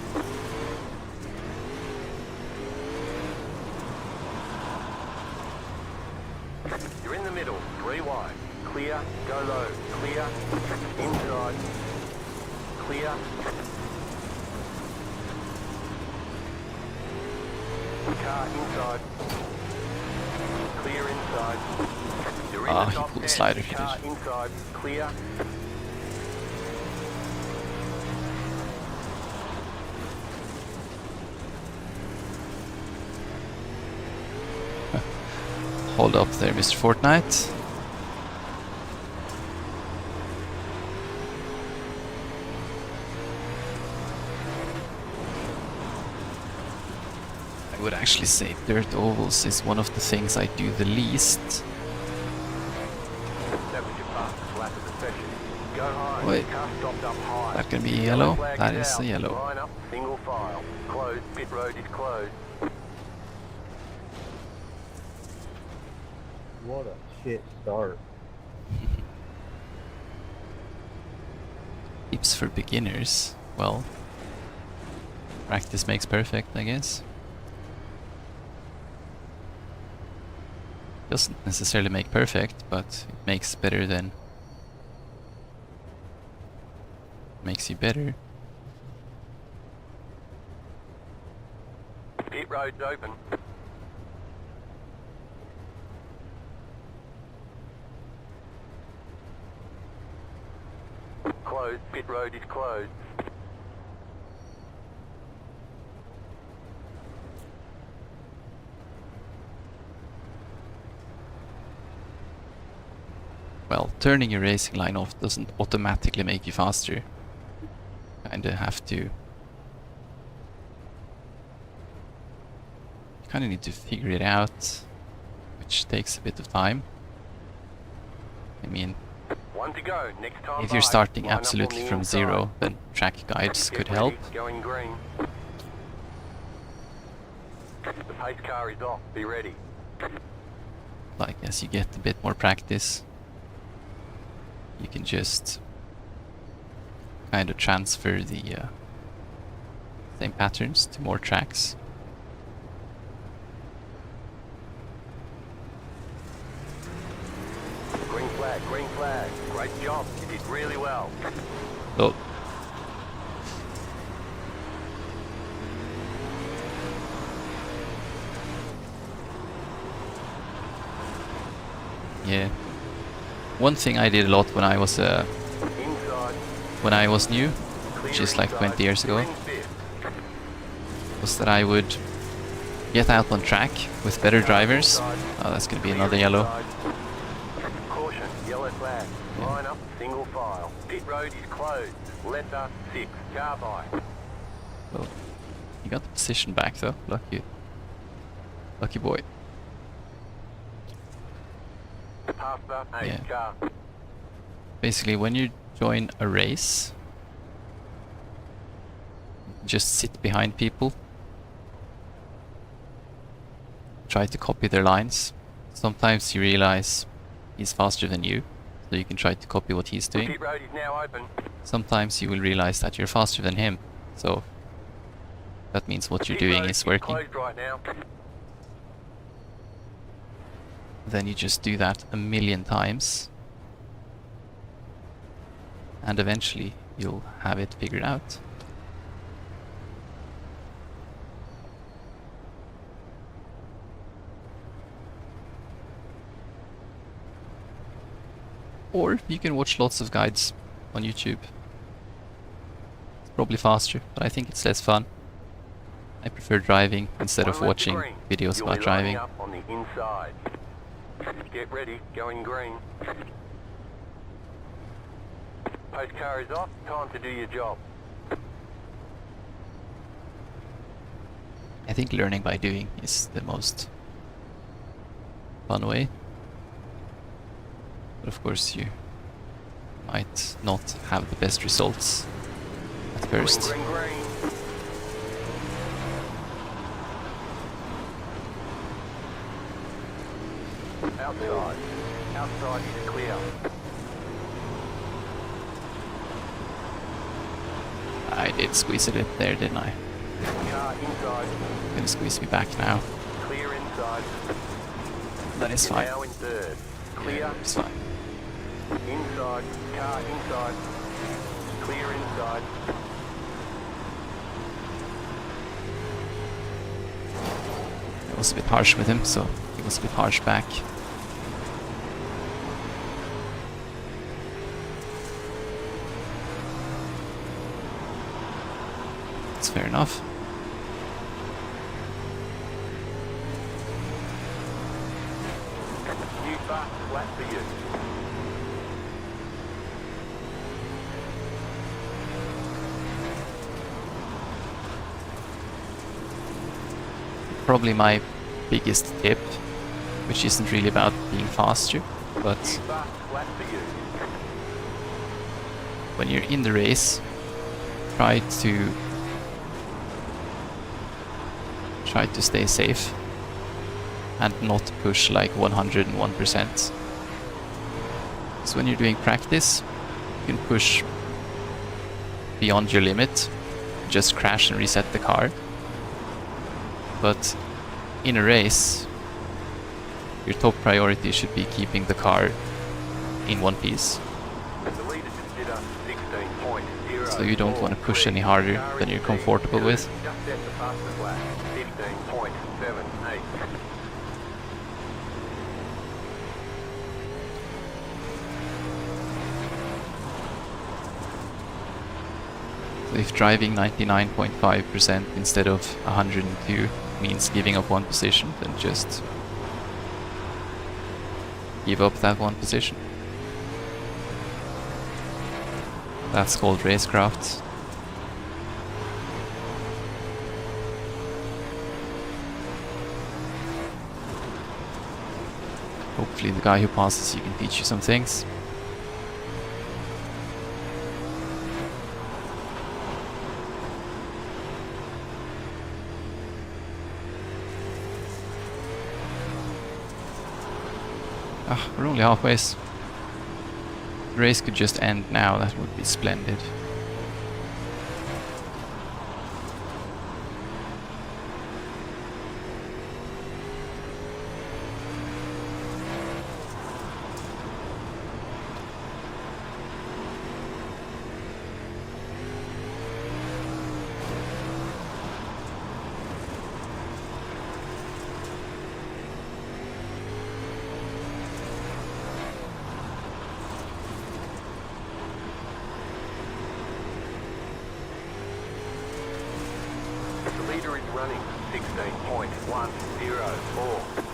You're in the middle, 3 wide. Clear, go low, clear, inside, clear. Car inside, clear inside. You're in the He top pulled the 10. slider. Car inside, clear. Hold up there, Mr. Fortnite. would actually say dirt ovals is one of the things I do the least. That was your fastest lap of the session. Go high. Wait. Car stopped up high. That can be a yellow. Flag That is is a out. yellow. Line up, single file. Closed. Pit road is closed. What a shit start. Tips for beginners. Well, practice makes perfect, I guess. Doesn't necessarily make perfect, but it makes better than... makes you better. Pit road's open. Closed. Pit road is closed. Well, turning your racing line off doesn't automatically make you faster. Kinda have to... kinda need to figure it out, which takes a bit of time. I mean, One to go. Next time if you're by. starting Line up on absolutely the from inside. zero, then track guides Get could ready, help. Going green. The pace car is off. Be ready. Like, as you get a bit more practice, you can just kind of transfer the same patterns to more tracks. Green flag. Green flag. Great job. You did really well. So, yeah. One thing I did a lot when I was Inside. new, which is like 20 years ago, was that I would get out on track with better drivers. Oh, that's gonna be another yellow. Caution, yellow flag. Yeah. Line up, single file. Pit road is closed. Letter 6. Car by. Well, you got the position back though. Lucky boy. Pasta, 8 Yeah. car. Basically, when you join a race, just sit behind people. Try to copy their lines. Sometimes you realize he's faster than you, so you can try to copy what he's doing. Pit road is now open. Sometimes you will realize that you're faster than him, so that means what you're Pit doing road is working. Closed right now. Then you just do that a million times, and eventually you'll have it figured out. Or you can watch lots of guides on YouTube. It's probably faster, but I think it's less fun. I prefer driving instead of One left to watching green. videos You'll about be lining driving. up on the inside. Get ready, going green. Post car is off. Time to do your job. I think learning by doing is the most fun way. But of course you might not have the best results at first. Green, green, green. Outside. Outside is clear. I did squeeze a bit there, didn't I? Car inside. Gonna squeeze me back now. Clear inside. That is You're fine. now in third. Clear. It's fine. Inside. Car inside. Clear inside. I was a bit harsh with him, so he was a bit harsh back. It's fair enough. New fast flat for you. probably my biggest tip, which isn't really about being faster, but Fast flat for you. when you're in the race, try to stay safe and not push like 101%. So when you're doing practice, you can push beyond your limit, just crash and reset the car. But in a race, your top priority should be keeping the car in one piece. The leader just did a 16.0. So you don't want to push any harder than you're comfortable with. Just set the fastest lap. 15.78. So if driving 99.5% instead of 102 means giving up one position, then just give up that one position. That's called racecraft. Hopefully the guy who passes you can teach you some things. Ah, we're only halfway. The race could just end now, that would be splendid. The leader is running 16.104.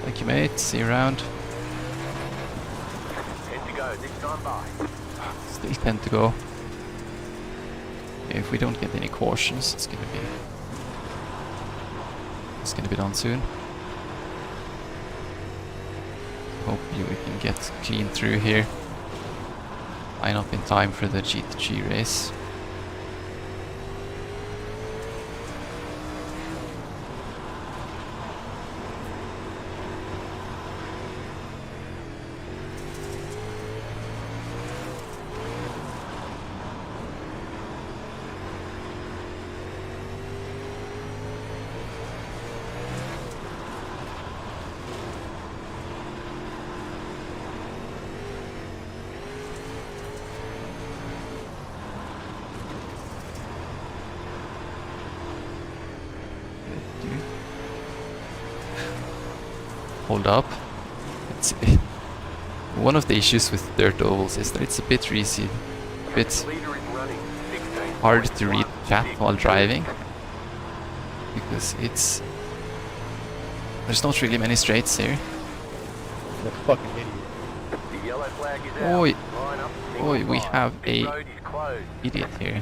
Thank you, mate. See you around. 10 to go, this time by. Still 10 to go. If we don't get any cautions, it's gonna be done soon. Hopefully we can get clean through here. Line up in time for the G2G race. Hold up. One of the issues with dirt ovals is that it's a bit greasy, a bit The leader is running 16. hard to read chat while driving, because there's not really many straights here. The fucking idiot. The yellow flag is out. Oi, Line up, single oi, we file. have Pit a road is closed. idiot here.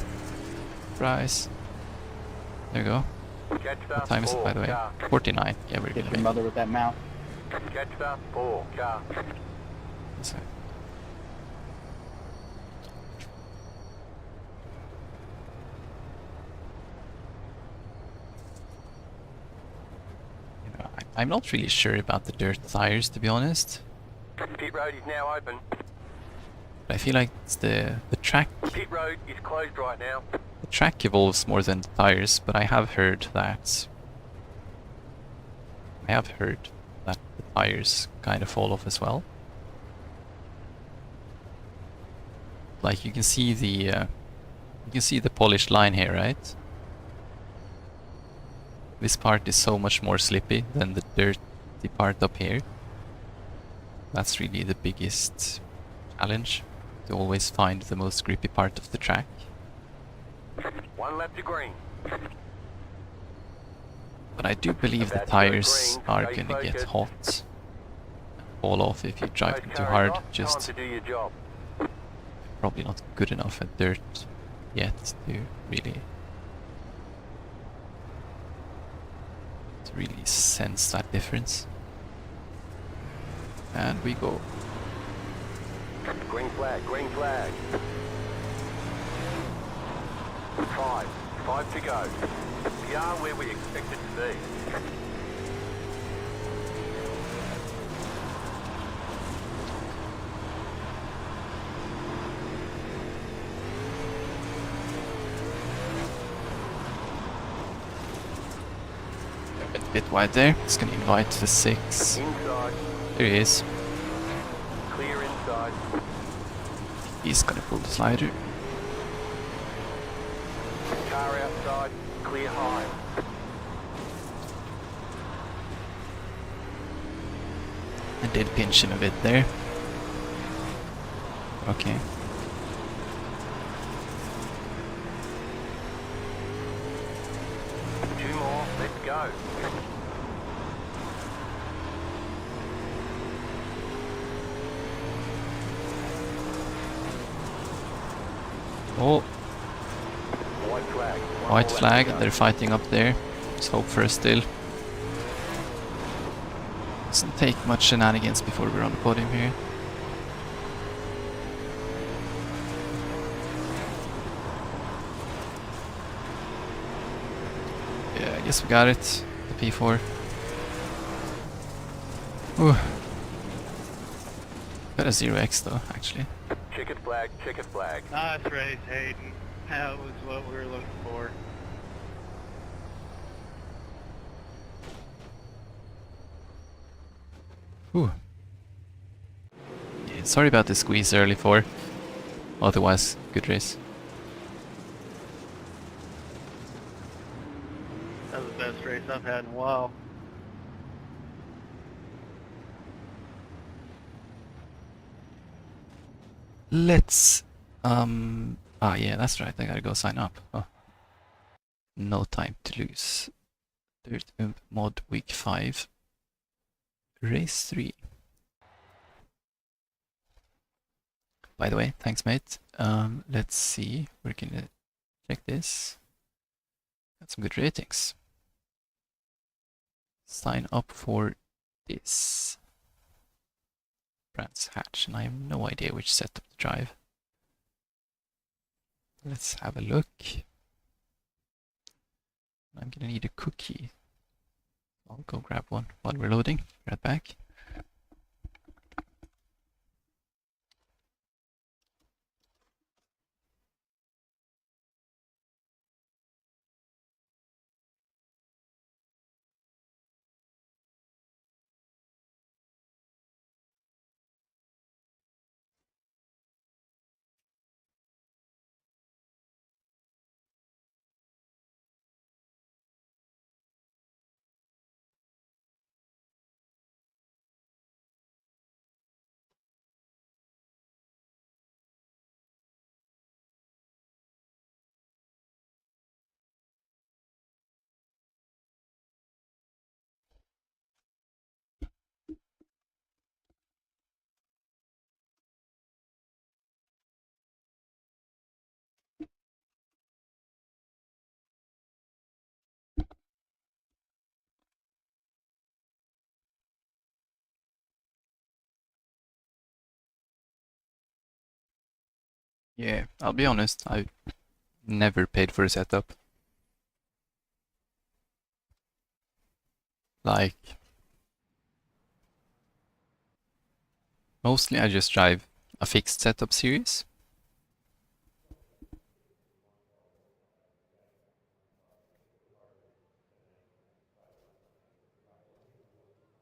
Surprise. There you go. Catch What fast time is it, by the way? car. 49. Yeah, we're Get gonna your make mother with that mouth. Catch fast 4 car. it. I'm not really sure about the dirt tires, to be honest. Pit road is now open. But I feel like it's the track. Pit road is closed right now. The track evolves more than the tires, but I have heard that. The tires kind of fall off as well. Like you can see the polished line here, right? This part is so much more slippy than the dirty part up here. That's really the biggest challenge, to always find the most grippy part of the track. 1 lap to green. But I do believe the About to go tires green, are stay gonna get focused. hot and fall off if you drive them Those too cars hard. off, Just time to do your job. probably not good enough at dirt yet to really sense that difference. And we go. Green flag, green flag. 5 to go. We are where we expected to be. A bit wide there. It's gonna invite the 6. Inside, There he is. clear inside. He's gonna pull the slider. Car outside, clear high. I did pinch him a bit there. Okay. Two more, let's go. Oh, White flag. One white more lap flag. to go. They're fighting up there. Let's hope for a still. Doesn't take much shenanigans before we're on the podium here. Yeah, I guess we got it. The P4. Ooh. Got a 0x though, actually. Checkered flag, checkered flag. Nice race, Hayden. That was what we were looking for. Ooh. Yeah, sorry about the squeeze early for. Otherwise, good race. That was the best race I've had in a while. Let's yeah, that's right. I gotta go sign up. Oh. No time to lose. Dirt Ump Mod Week 5. Race 3. By the way, thanks mate. Let's see. We're gonna check this. Got some good ratings. Sign up for this. Brands Hatch, and I have no idea which setup to drive. Let's have a look. I'm gonna need a cookie. I'll go grab one while we're loading. Right back. Yeah, I'll be honest, I never paid for a setup. Like, mostly I just drive a fixed setup series.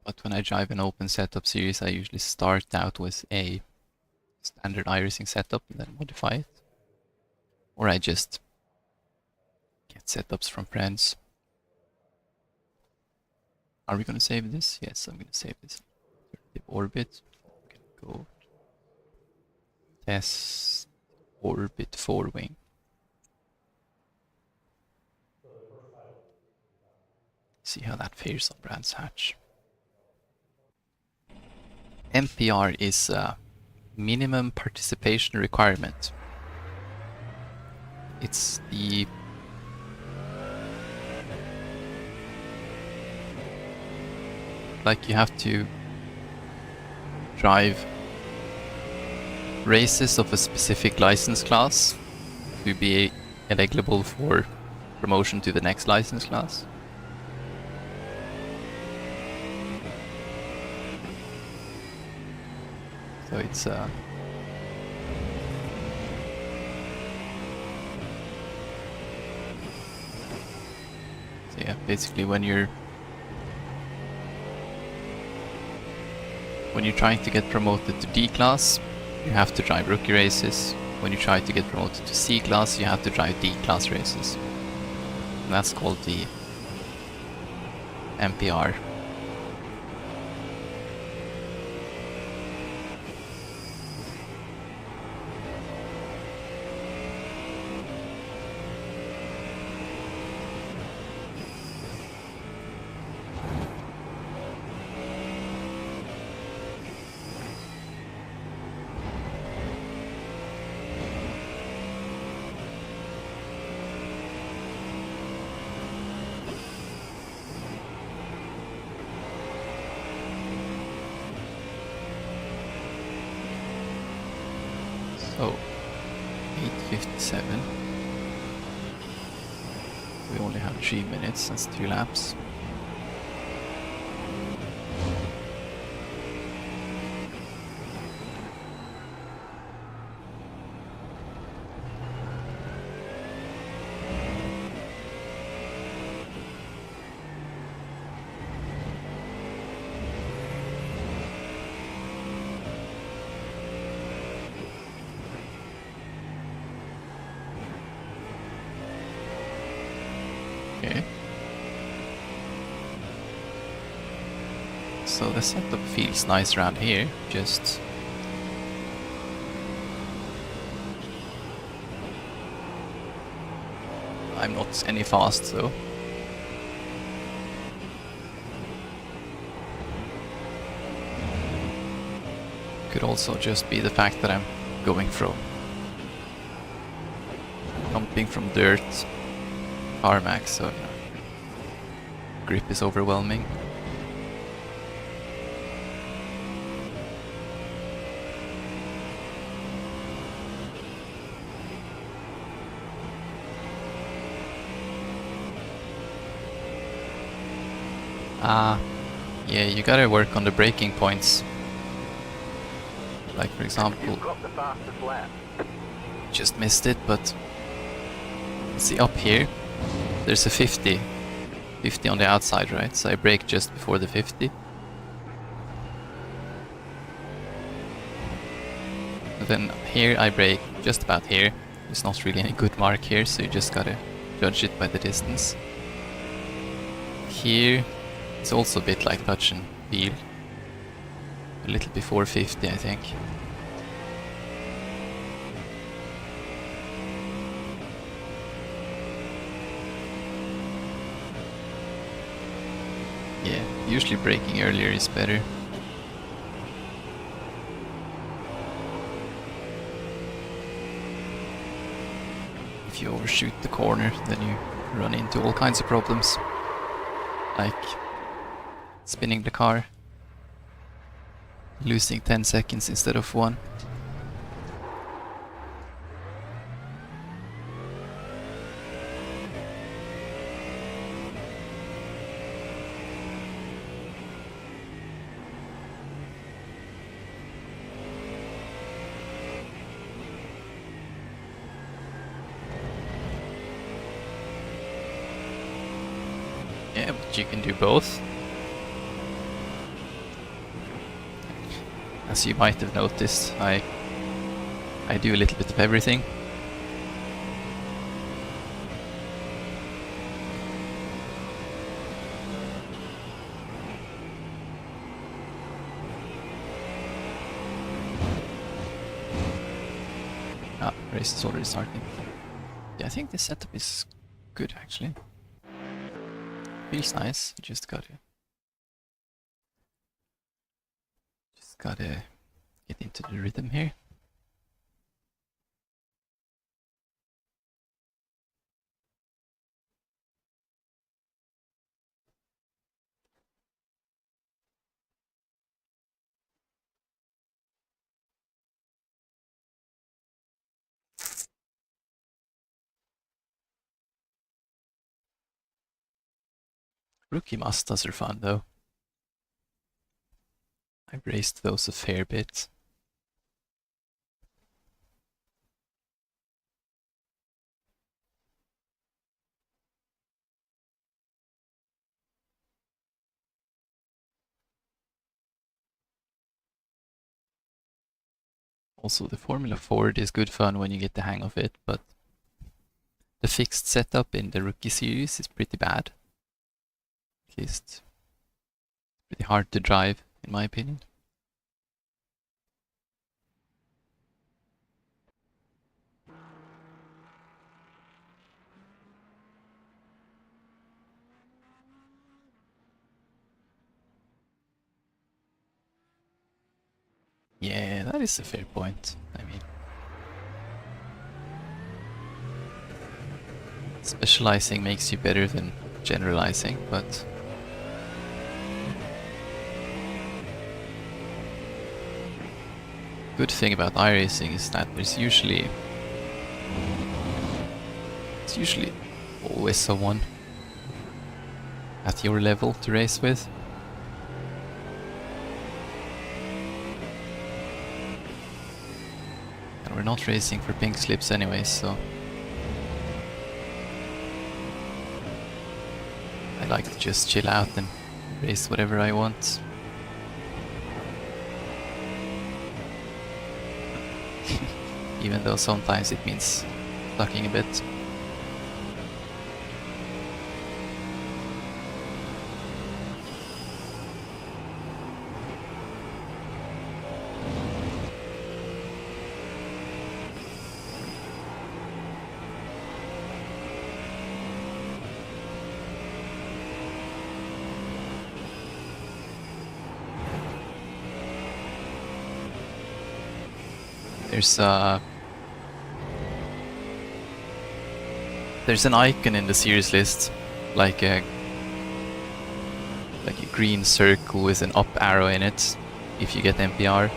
But when I drive an open setup series, I usually start out with a standard iRacing setup and then modify it. Or I just get setups from friends. Are we gonna save this? Yes, I'm gonna save this. Alternative orbit. Go test orbit forwing. See how that fares on Brands Hatch. MPR is a minimum participation requirement. It's the like you have to drive races of a specific license class to be eligible for promotion to the next license class. So it's so yeah, basically when you're trying to get promoted to D class, you have to drive rookie races. When you try to get promoted to C class, you have to drive D class races. And that's called the MPR. So, 8:57. We only have 3 minutes, that's 2 laps. Okay. So the setup feels nice around here, just I'm not any fast though. Could also just be the fact that I'm going from jumping from dirt tarmac, so you know, grip is overwhelming. Yeah, you gotta work on the braking points. Like for example, You've got the fastest lap. just missed it, but see up here, there's a 50 on the outside, right? So I brake just before the 50. And then here I brake just about here. There's not really any good mark here, so you just gotta judge it by the distance. Here it's also a bit like touch and feel. A little before 50, I think. Yeah, usually braking earlier is better. If you overshoot the corner, then you run into all kinds of problems. Like spinning the car, losing 10 seconds instead of 1. Yeah, but you can do both. As you might have noticed, I do a little bit of everything. Race is already starting. Yeah, I think this setup is good actually. Feels nice. Just gotta get into the rhythm here. Rookie Mazdas are fun though. I've raced those a fair bit. Also, the Formula Ford is good fun when you get the hang of it, but the fixed setup in the rookie series is pretty bad. At least, pretty hard to drive, in my opinion. Yeah, that is a fair point. I mean, specializing makes you better than generalizing, but good thing about iRacing is that it's usually always someone at your level to race with. And we're not racing for pink slips anyway, so I like to just chill out and race whatever I want. Even though sometimes it means sucking a bit. There's an icon in the series list, like a green circle with an up arrow in it, if you get NPR.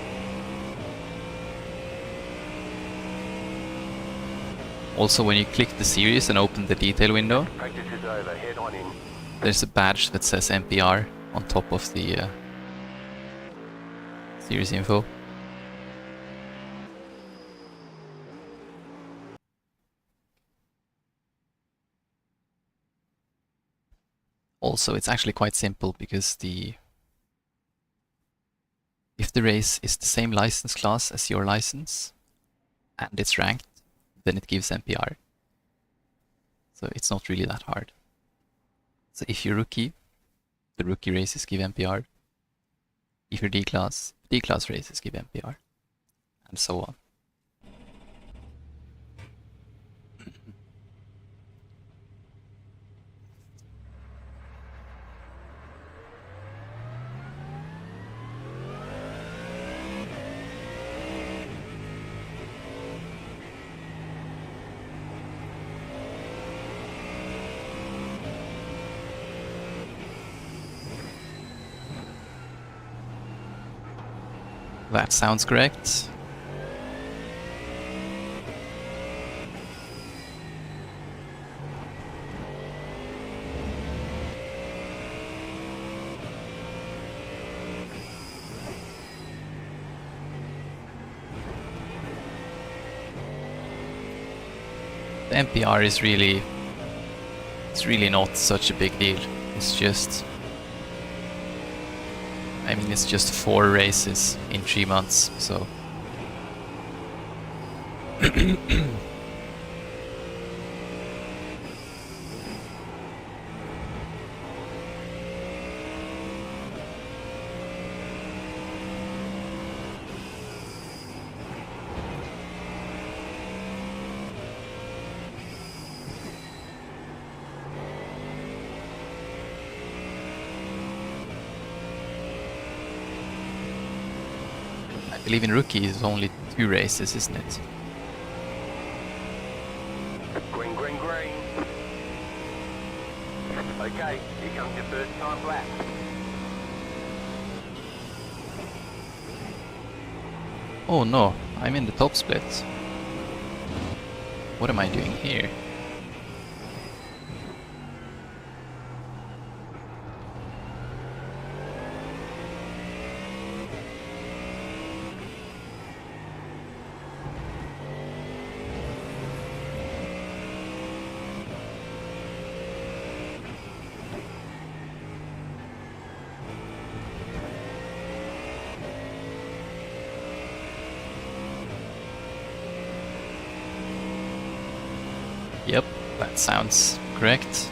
Also, when you click the series and open the detail window, Practice is over. Head on in. there's a badge that says NPR on top of the series info. Also, it's actually quite simple because if the race is the same license class as your license and it's ranked, then it gives NPR. So it's not really that hard. So if you're rookie, the rookie races give NPR. If you're D-class races give NPR. And so on. That sounds correct. The NPR is really not such a big deal. It's just, I mean, it's just 4 races in 3 months, so. I believe in rookie is only 2 races, isn't it? Green, green, green. Okay, here comes your first time lap. Oh no, I'm in the top split. What am I doing here? Yep, that sounds correct.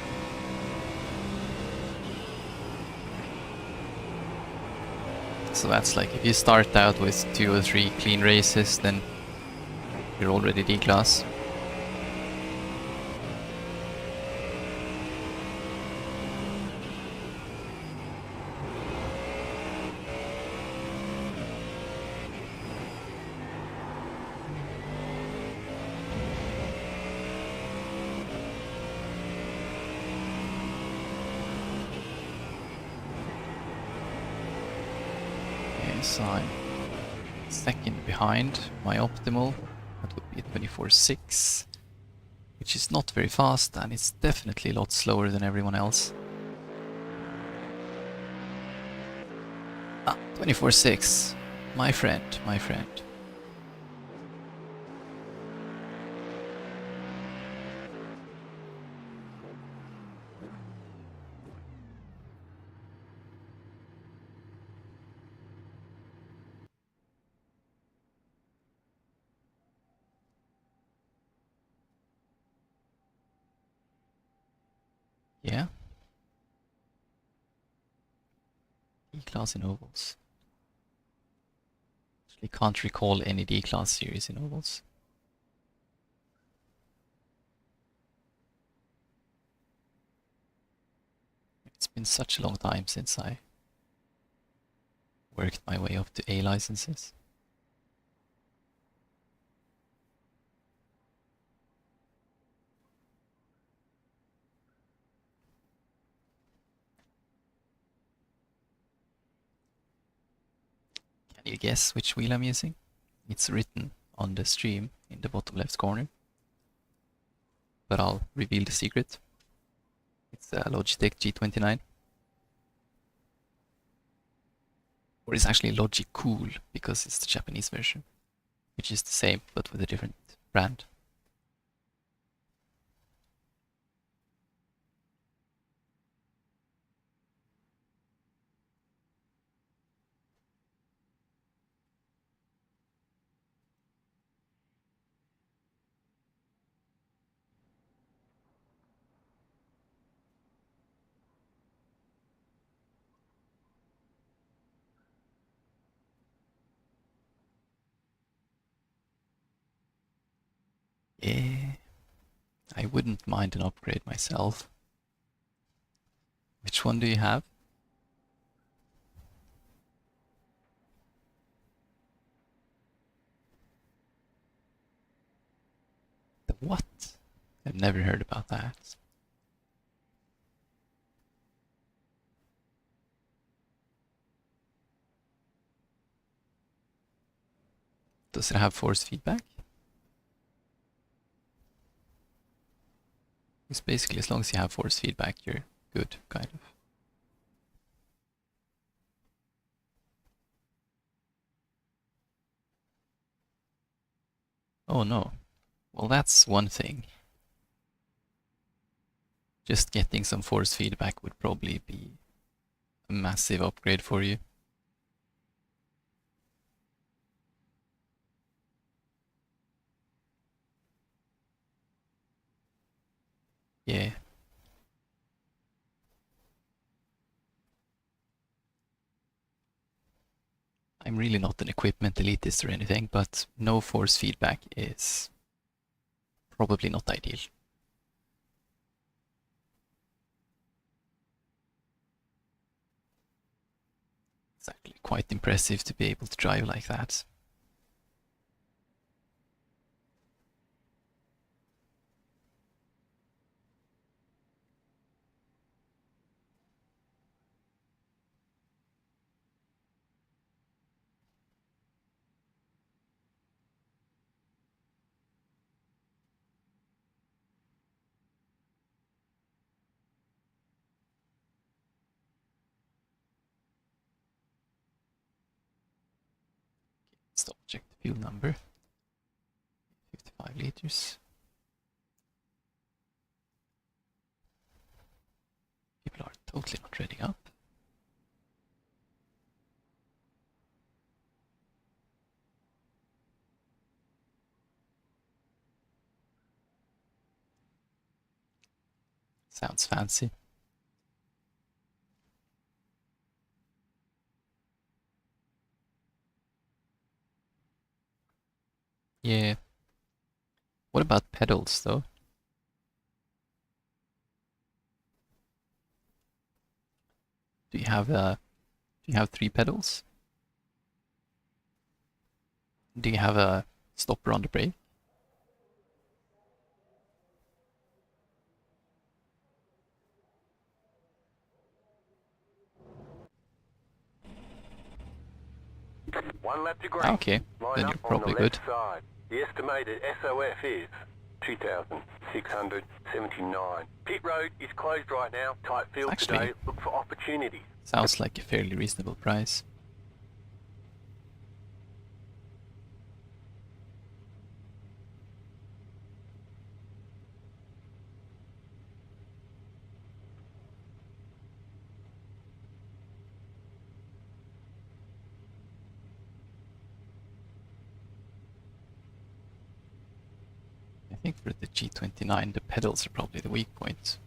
So that's like if you start out with 2 or 3 clean races, then you're already D-class. Yes, I'm second behind my optimal. That would be a 24.6, which is not very fast, and it's definitely a lot slower than everyone else. Ah, 24.6. My friend, my friend. Yeah. D-class in ovals. Actually can't recall any D-class series in ovals. It's been such a long time since I worked my way up to A licenses. Can you guess which wheel I'm using? It's written on the stream in the bottom left corner. But I'll reveal the secret. It's a Logitech G29. Or it's actually Logic Cool, because it's the Japanese version. Which is the same, but with a different brand. Yeah, I wouldn't mind an upgrade myself. Which one do you have? The what? I've never heard about that. Does it have force feedback? It's basically as long as you have force feedback, you're good, kind of. Oh no. Well, that's one thing. Just getting some force feedback would probably be a massive upgrade for you. Yeah. I'm really not an equipment elitist or anything, but no force feedback is probably not ideal. It's actually quite impressive to be able to drive like that. Let's double check the fuel number. 55 liters. People are totally not ready up. Sounds fancy. Yeah. What about pedals though? Do you have 3 pedals? Do you have a stopper on the brake? One lap to green. Okay, Line then up you're on probably the good. left side. The estimated SOF is 2,679. Pit road is closed right now. Tight field Actually- today. Look for opportunities. Sounds like a fairly reasonable price. I think for the G29 the pedals are probably the weak point.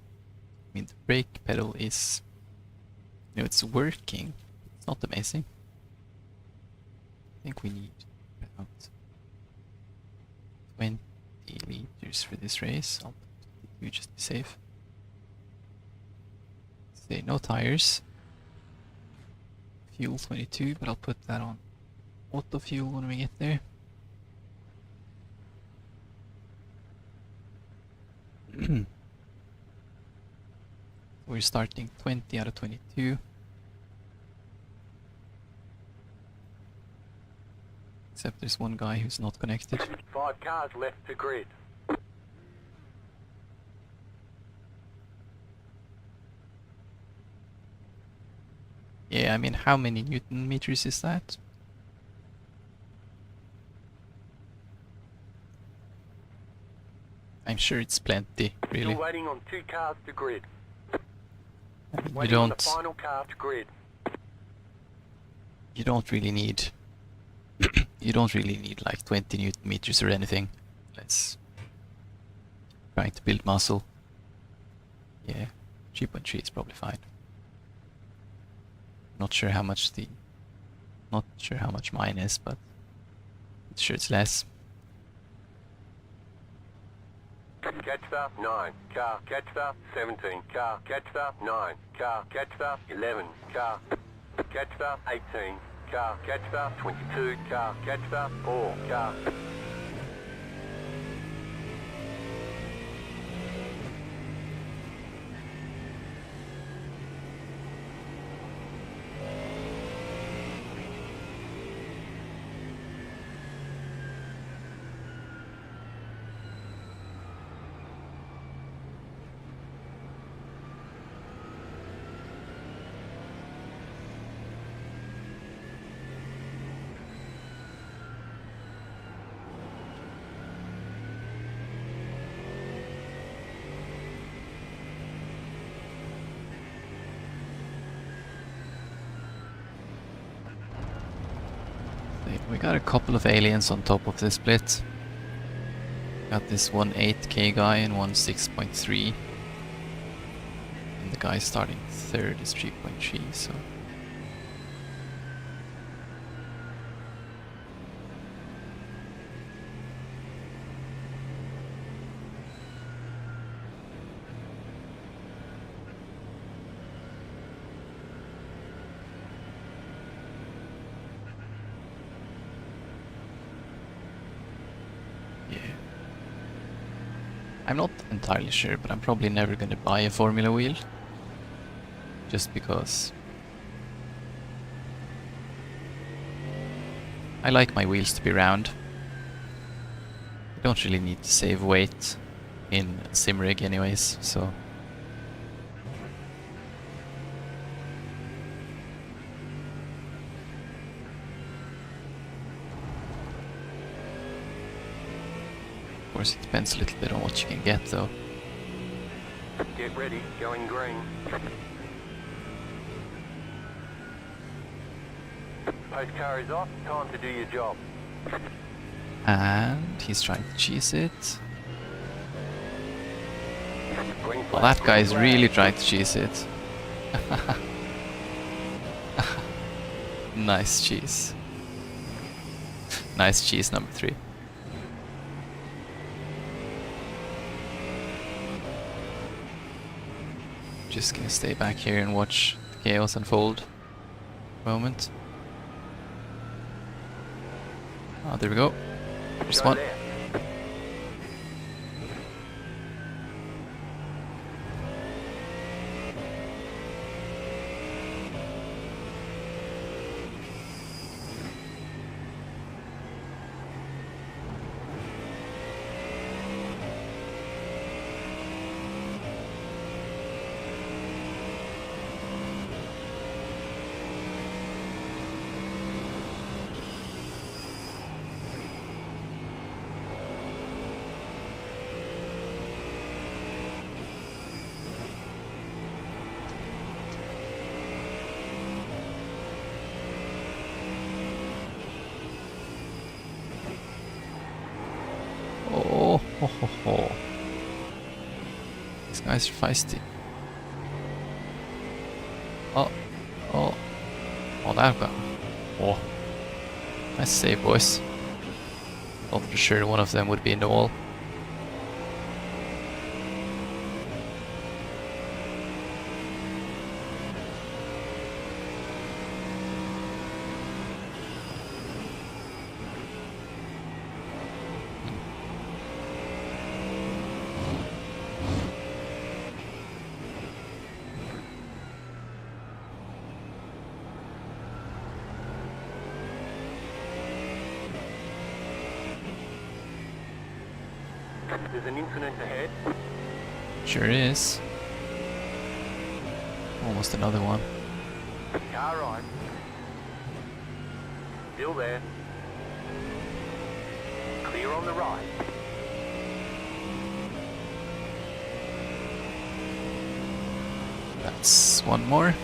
I mean the brake pedal is, you know, it's working. It's not amazing. I think we need about 20 liters for this race. I'll put 22 just to be safe. Say no tires. Fuel 22, but I'll put that on auto fuel when we get there. We're starting 20 out of 22. Except there's one guy who's not connected. 5 cars left to grid. Yeah, I mean, how many Newton meters is that? I'm sure it's plenty, really. Still waiting on 2 cars to grid. I mean, Waiting on the final car to grid. you don't really need you don't really need like 20 Newton meters or anything. Let's trying to build muscle. Yeah, 3.3 is probably fine. Not sure how much mine is, but I'm sure it's less. Catch the 9 car. Catch the 17 car. Catch the 9 car. Catch the 11 car. Catch the 18 car. Catch the 22 car. Catch the 4 car. We got a couple of aliens on top of this split. Got this one 8k guy and one 6.3. And the guy starting third is 3.3, so... yeah. I'm not entirely sure, but I'm probably never gonna buy a Formula wheel. Just because... I like my wheels to be round. I don't really need to save weight in a sim rig anyways, so... course, it depends a little bit on what you can get, though. Get ready, going green. Post car is off, time to do your job. And he's trying to cheese it. Green Well, flag, that guy is green really flag. trying to cheese it. Nice cheese. Nice cheese number 3. Just gonna stay back here and watch the chaos unfold. Moment. Oh, there we go. There's Go one. left. Oh, ho, ho, ho. These guys are feisty. Oh, oh, oh, that guy. Oh, nice save, boys. Thought for sure one of them would be in the wall. There's an incident ahead. Sure is. Almost another one. Car right. Still there. Clear on the right. That's one more.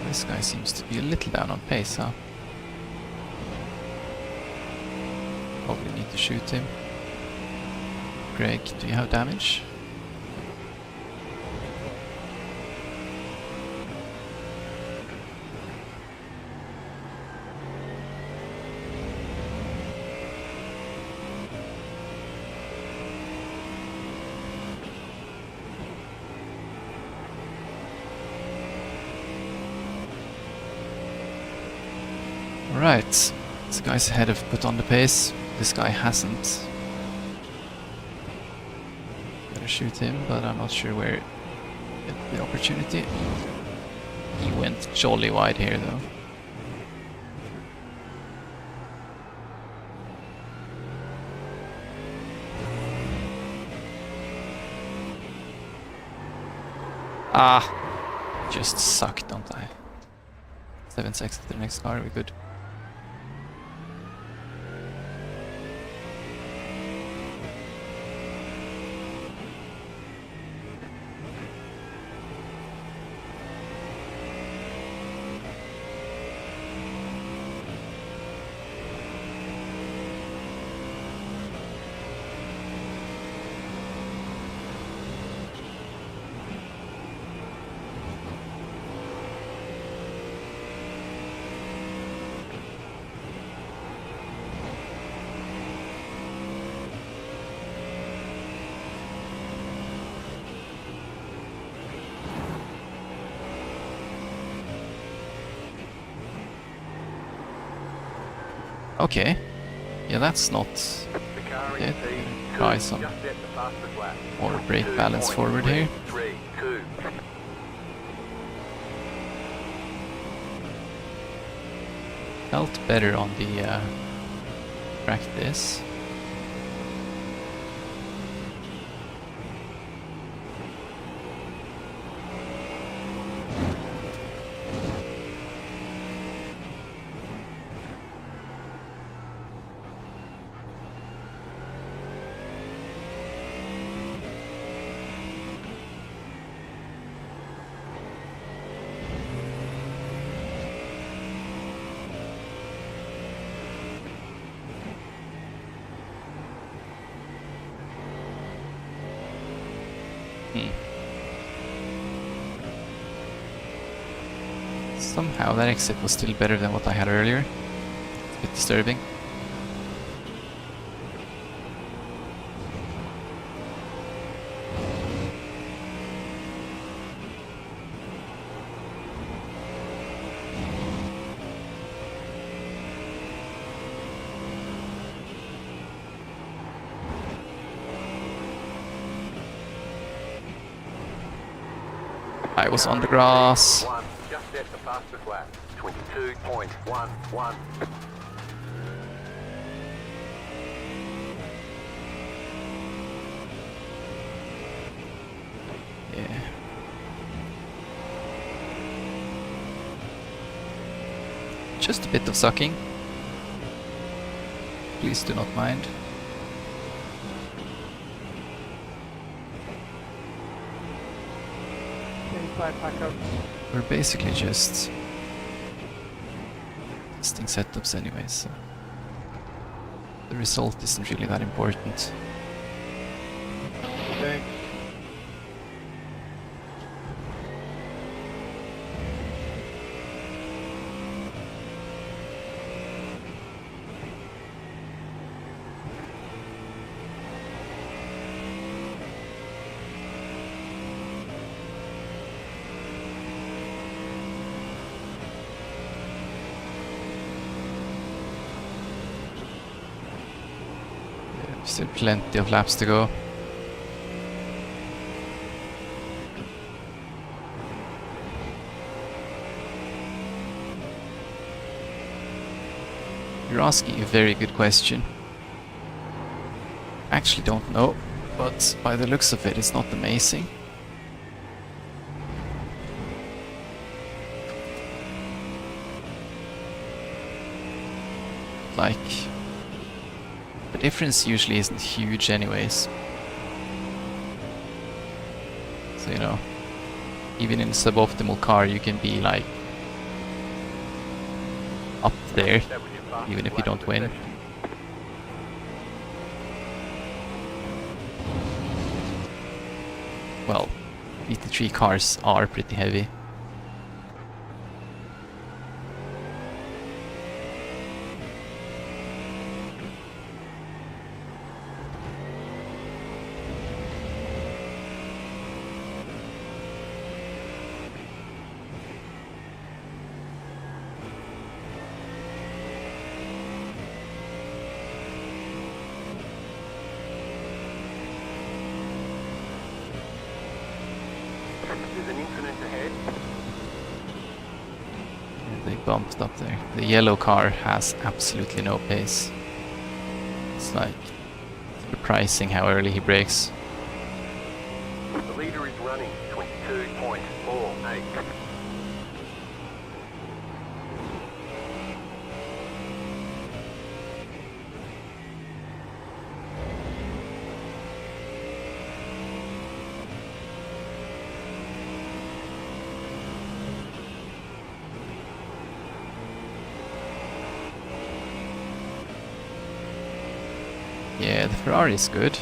This guy seems to be a little down on pace, huh? Probably need to shoot him. Greg, do you have damage? Alright, this guy's ahead have put on the pace, this guy hasn't. Better shoot him, but I'm not sure where get the opportunity. He went jolly wide here though. Ah! Just sucked, don't I? 7 seconds to the next car, we're good. Okay. Yeah, that's not The car it. in P2 Try some just set the fastest lap. more brake balance forward here. 3-2. Felt better on the practice. Hmm. Somehow that exit was still better than what I had earlier. It's a bit disturbing. I was on the grass. One, just set the fastest lap. 22.11. Yeah. Just a bit of sucking. Please do not mind. We're basically just testing setups anyway, so the result isn't really that important. Thanks. Still plenty of laps to go. You're asking a very good question. I actually don't know, but by the looks of it, it's not amazing. Like, the difference usually isn't huge anyways. So, you know, even in a suboptimal car you can be like up there, That was your fastest even if you lap don't of the win. session. Well, GT3 cars are pretty heavy. There's an incident ahead. They bumped up there. The yellow car has absolutely no pace. It's like surprising how early he brakes. The leader is running 22.48. Yeah, the Ferrari is good.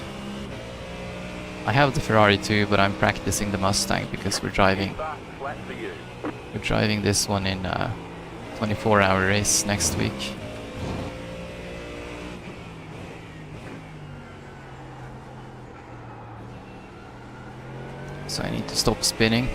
I have the Ferrari too, but I'm practicing the Mustang because we're driving Fastest lap for you. this one in a 24-hour race next week. So I need to stop spinning.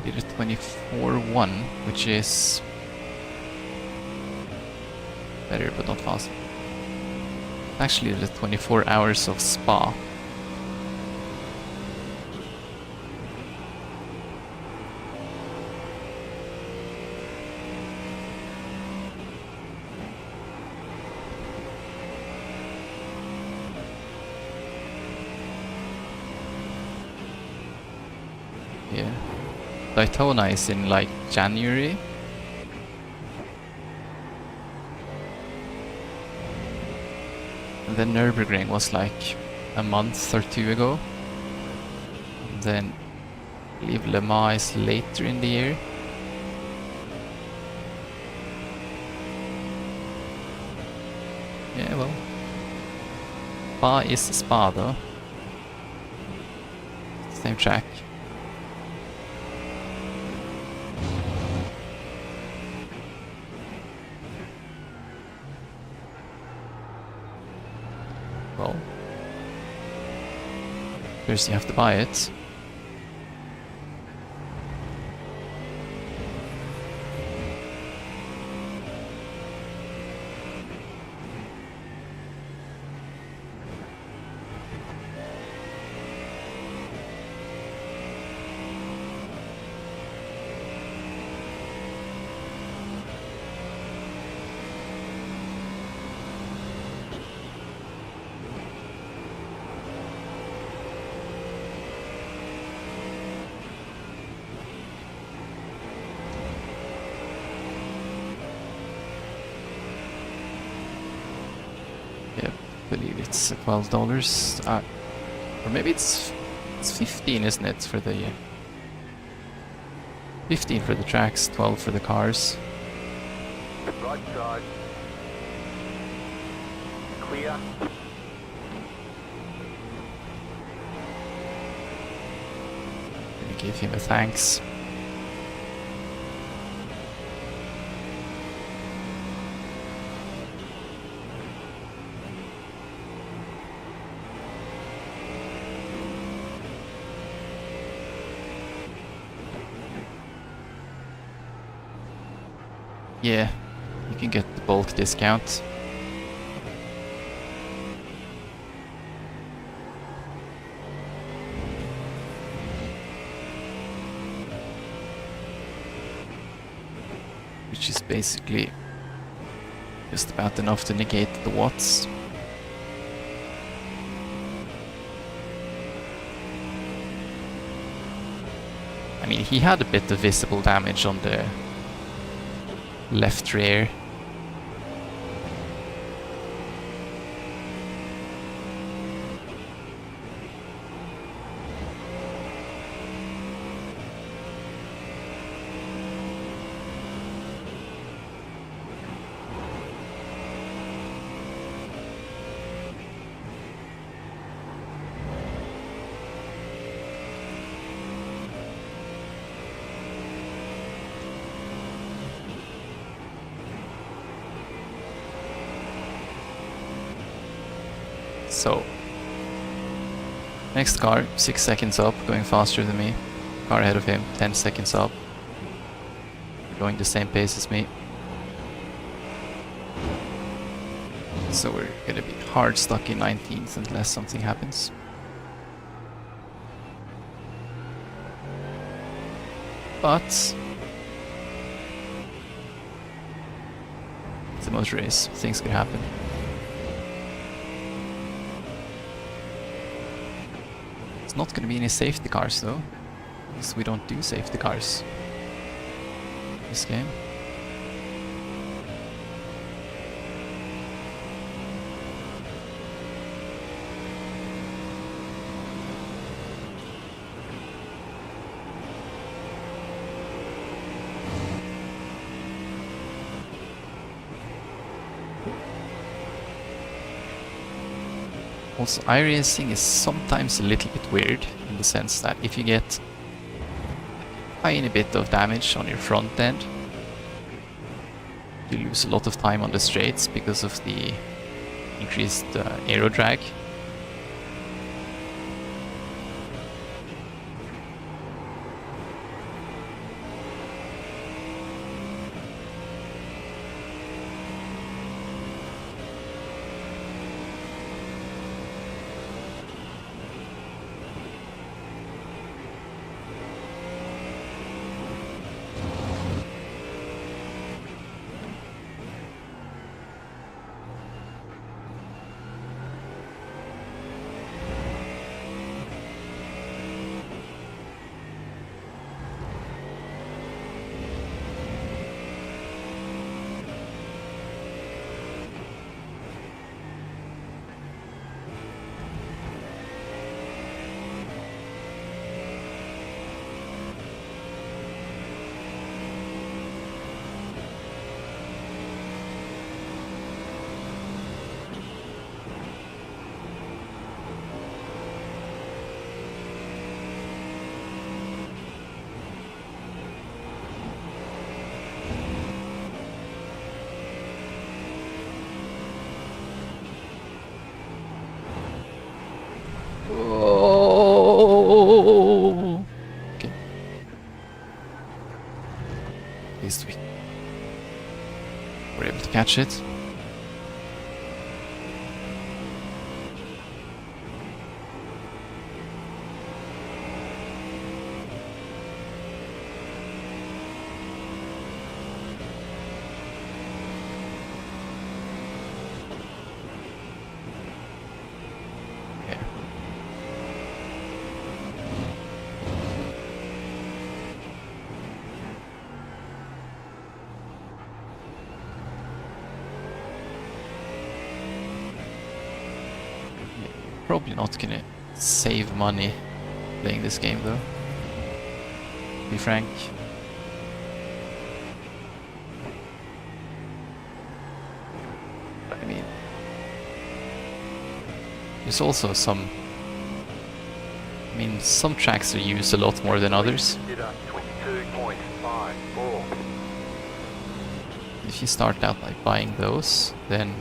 Did a 24.1, which is better but not fast. Actually, the 24 hours of Spa. Yeah. Daytona is in like January. And then Nürburgring was like a month or two ago. And then I believe Le Mans is later in the year. Yeah, well. Spa is Spa though. Same track. Well. First you have to buy it. Yep, I believe it's $12. Or maybe it's 15, isn't it, for the 15 for the tracks, 12 for the cars. Right side. Clear. Gonna give him a thanks. Yeah, you can get the bulk discount. Which is basically just about enough to negate the watts. I mean, he had a bit of visible damage on the left rear. So, next car, 6 seconds up, going faster than me. Car ahead of him, 10 seconds up. Going the same pace as me. So we're gonna be hard stuck in 19th unless something happens. But it's a motor race, things could happen. It's not gonna be any safety cars though, because we don't do safety cars in this game. Also, iRacing is sometimes a little bit weird in the sense that if you get a tiny bit of damage on your front end, you lose a lot of time on the straights because of the increased aero drag. catch it. Yeah. Probably not gonna save money playing this game though, to be frank. I mean, there's also some, I mean, some tracks are used a lot more than others. Consider 22.54. If you start out by buying those, then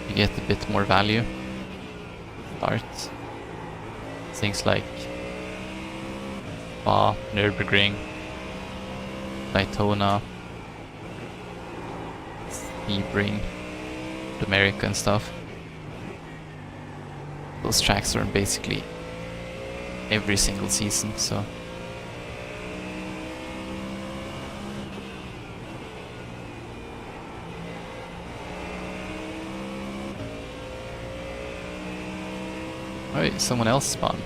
you get a bit more value. Start things like Spa, Nürburgring, Daytona, Sebring, America and stuff. Those tracks are in basically every single season, so oh, someone else spawned.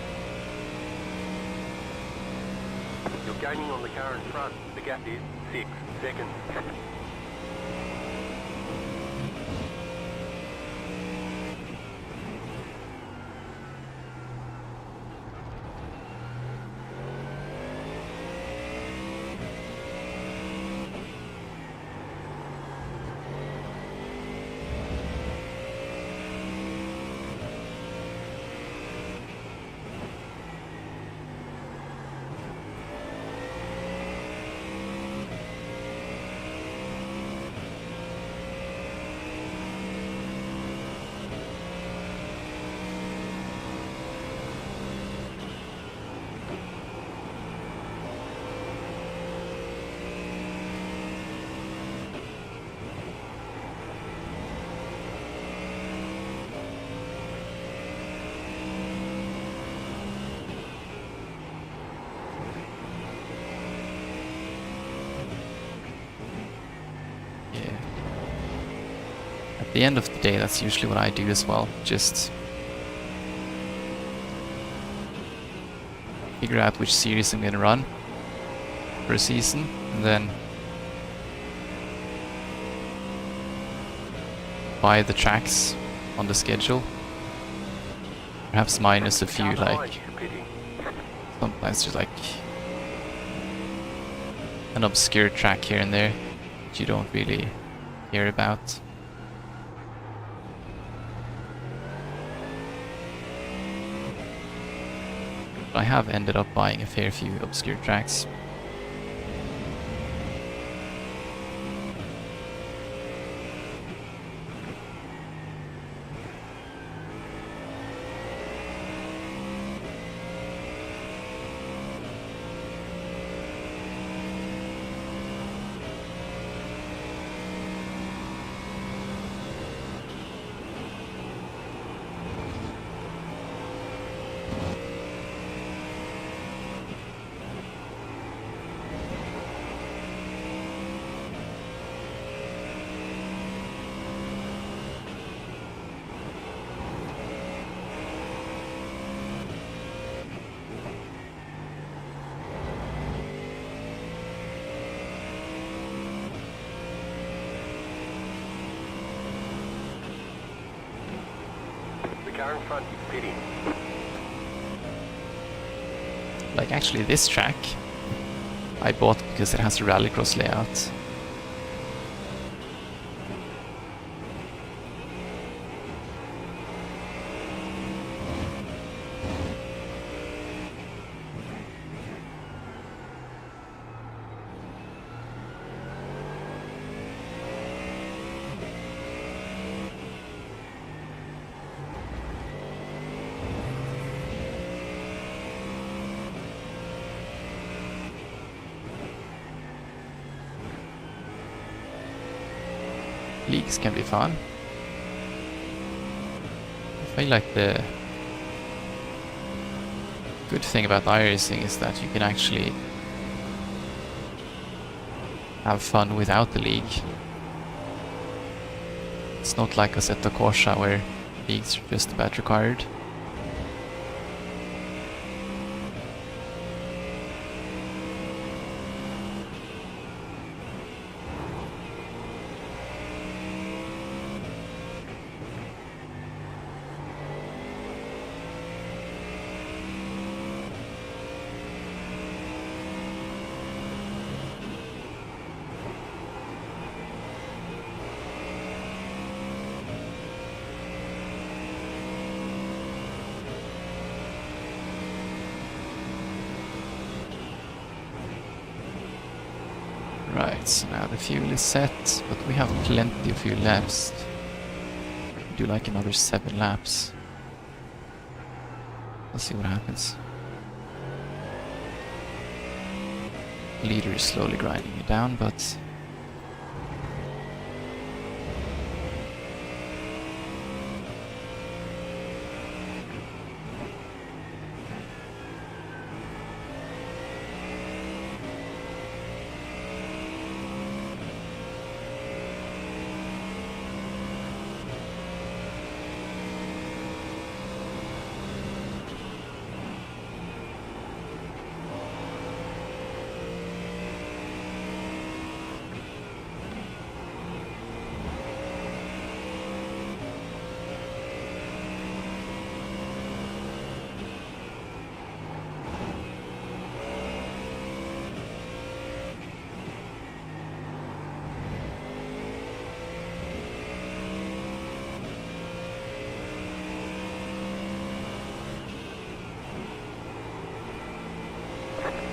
You're gaining on the car in front. The gap is 6 seconds. Yeah. At the end of the day, that's usually what I do as well. Just figure out which series I'm gonna run for a season, and then buy the tracks on the schedule. Perhaps minus a few, like sometimes just like an obscure track here and there that you don't really care about. I have ended up buying a fair few obscure tracks. The car in front is pitting. Like actually this track I bought because it has a rallycross layout. leagues can be fun. I feel like the good thing about iRacing is that you can actually have fun without the league. It's not like Assetto Corsa where leagues are just about required. Right, so now the fuel is set, but we have plenty of fuel left. Do like another 7 laps. Let's see what happens. Leader is slowly grinding it down, but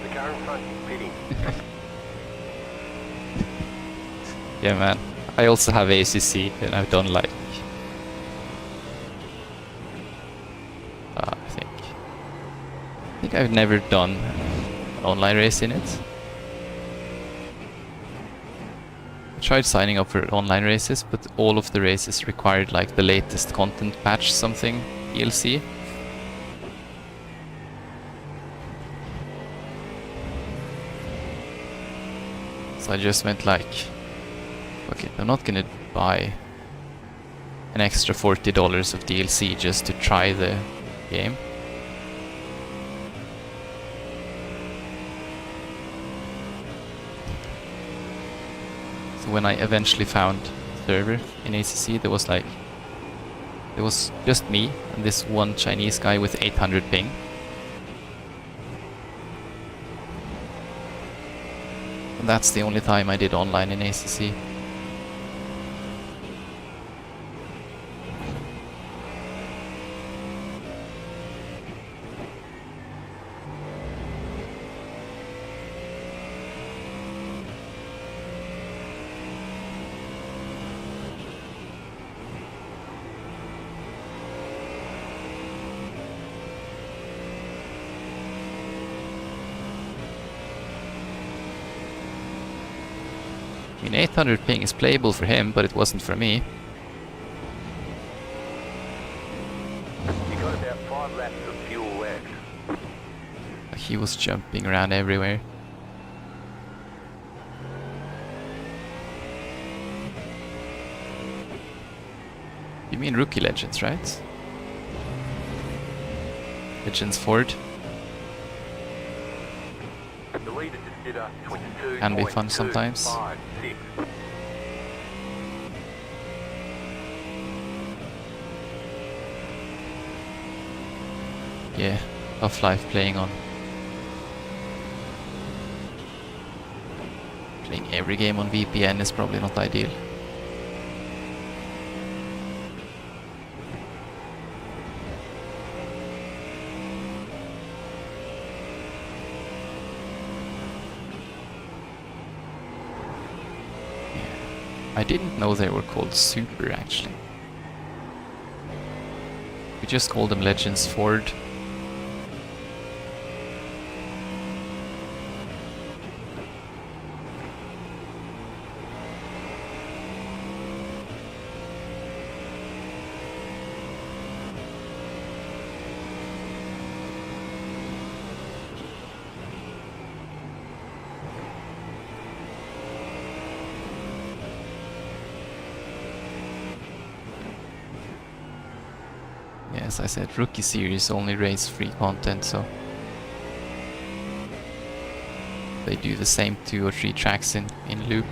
The car in front is pitting. yeah, man. I also have ACC, and I don't like. I think I've never done an online race in it. I tried signing up for online races, but all of the races required like the latest content patch something DLC. So I just went like, okay, I'm not gonna buy an extra $40 of DLC just to try the game. So when I eventually found a server in ACC, there was just me and this one Chinese guy with 800 ping. And that's the only time I did online in ACC. I mean, 800 ping is playable for him, but it wasn't for me. You got about 5 laps of fuel left. He was jumping around everywhere. You mean Rookie Legends, right? Legends Ford. The leader just did a 22. Can be fun sometimes. 5-6. Yeah, tough life playing every game on VPN is probably not ideal. I didn't know they were called Super, actually. We just called them Legends Ford. as I said, Rookie Series only race free content, so they do the same 2 or 3 tracks in loop.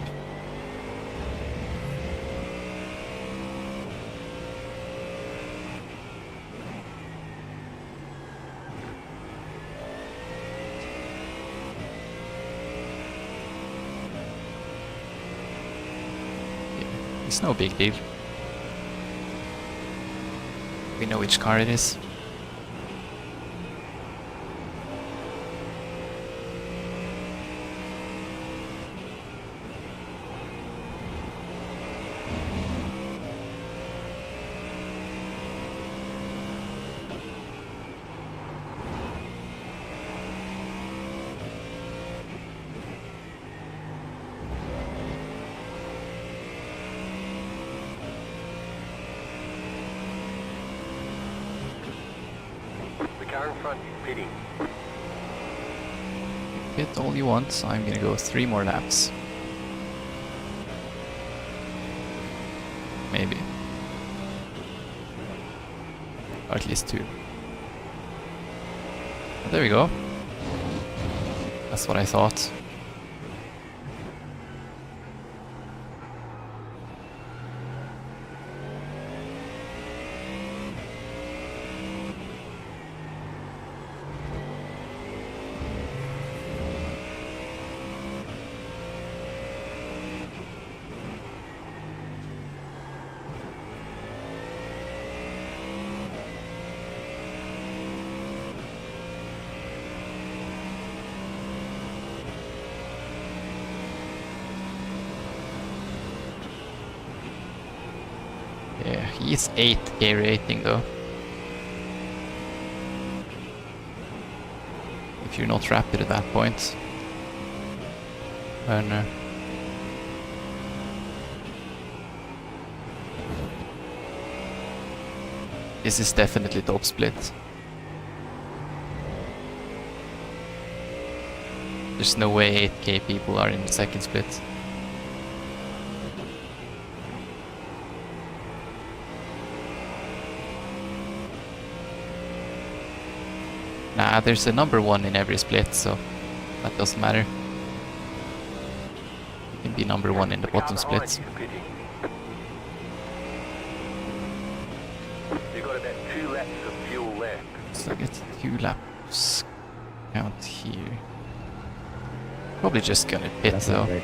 It's no big deal. We know which car it is. The car in front is pitting. Pit all you want, I'm gonna go 3 more laps. Maybe. Or at least 2. But there we go. That's what I thought. Yeah, he's 8k rating though. If you're not rapid at that point. And this is definitely top split. There's no way 8k people are in the second split. Nah, there's a number 1 in every split, so that doesn't matter. You can be number 1 in the bottom splits. You've got about 2 laps of fuel left. So I get 2 laps count here. Probably just gonna pit That's though. not right.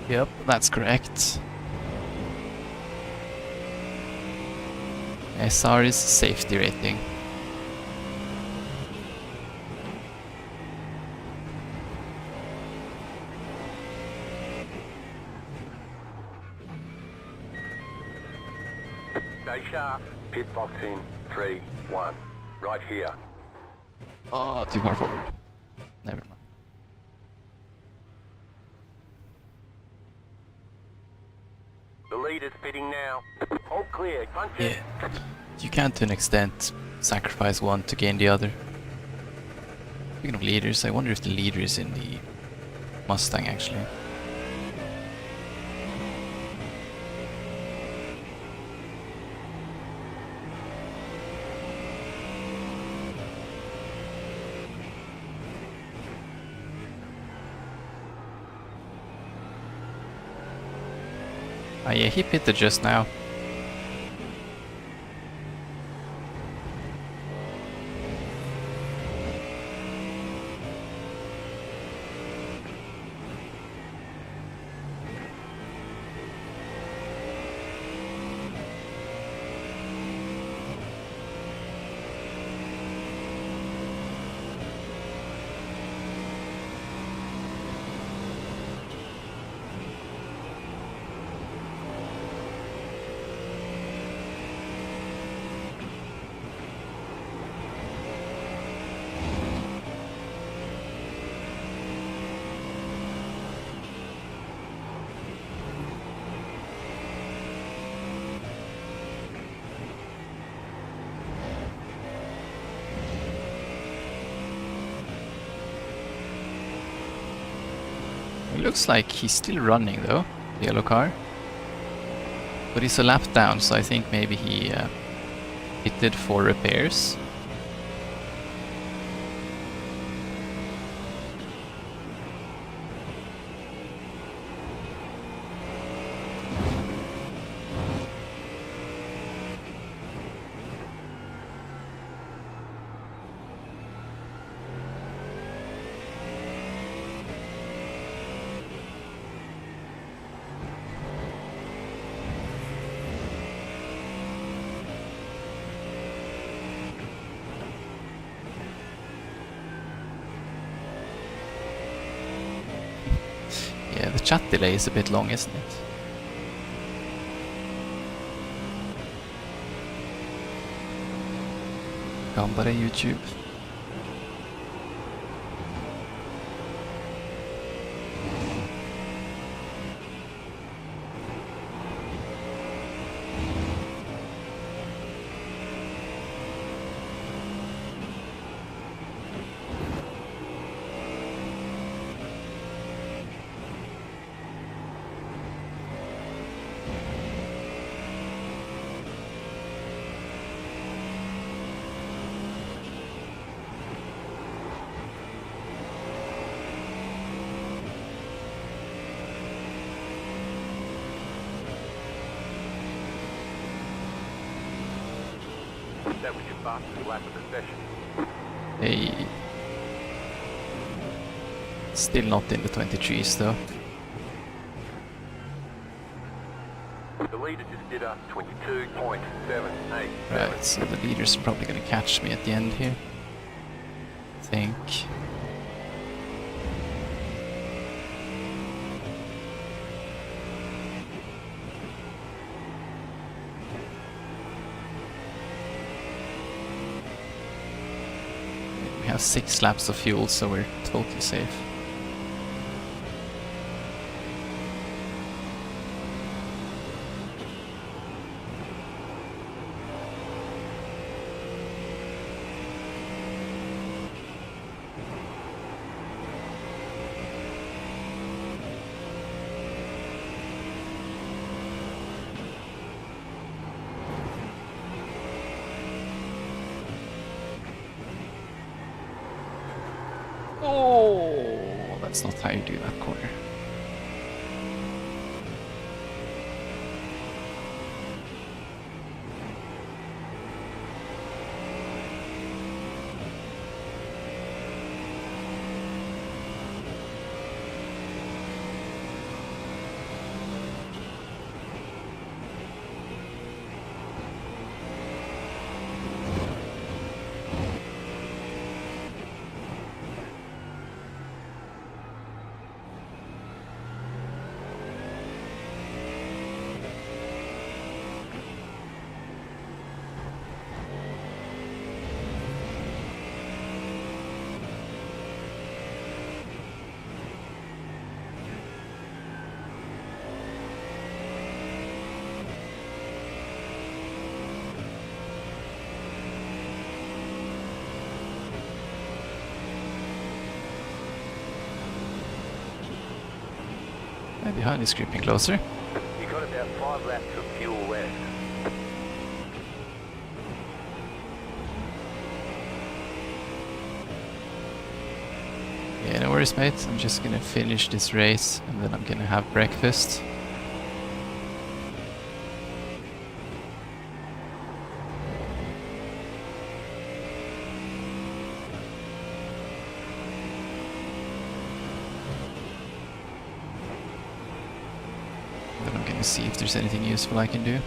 Yep, that's correct. SR is safety rating. Stay sharp. Pit box in 3, 1. Right here. Oh, too far forward. Never mind. The leader's pitting now. All clear. Punch it. Yeah. You can to an extent sacrifice one to gain the other. Speaking of leaders, I wonder if the leader is in the Mustang actually. Ah yeah, he pitted just now. It looks like he's still running though, the yellow car. But he's a lap down, so I think maybe he pitted for repairs. Yeah, the chat delay is a bit long, isn't it? Gambare YouTube. That was your fastest lap of the session. Hey. Still not in the 23s though. The leader just did a 22.78. Right, so the leaders are probably gonna catch me at the end here. I think. We have 6 laps of fuel, so we're totally safe. Oh, that's not how you do that corner. And behind is creeping closer. You got about 5 laps of fuel left. Yeah, no worries, mate. I'm just gonna finish this race and then I'm gonna have breakfast. Then I'm gonna see if there's anything useful I can do.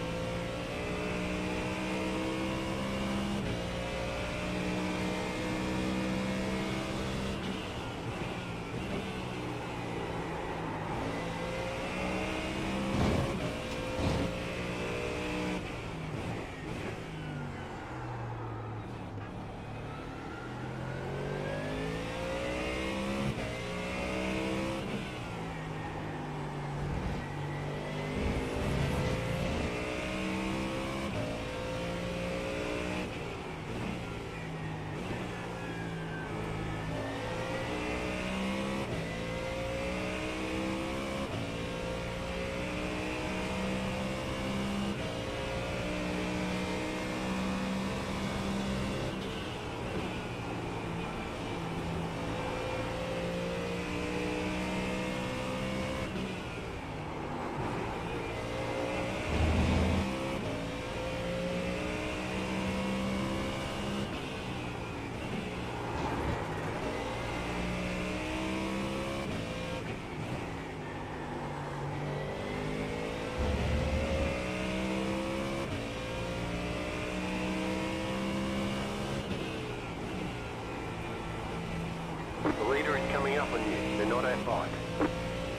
The leader is coming up on you. They're not at fight.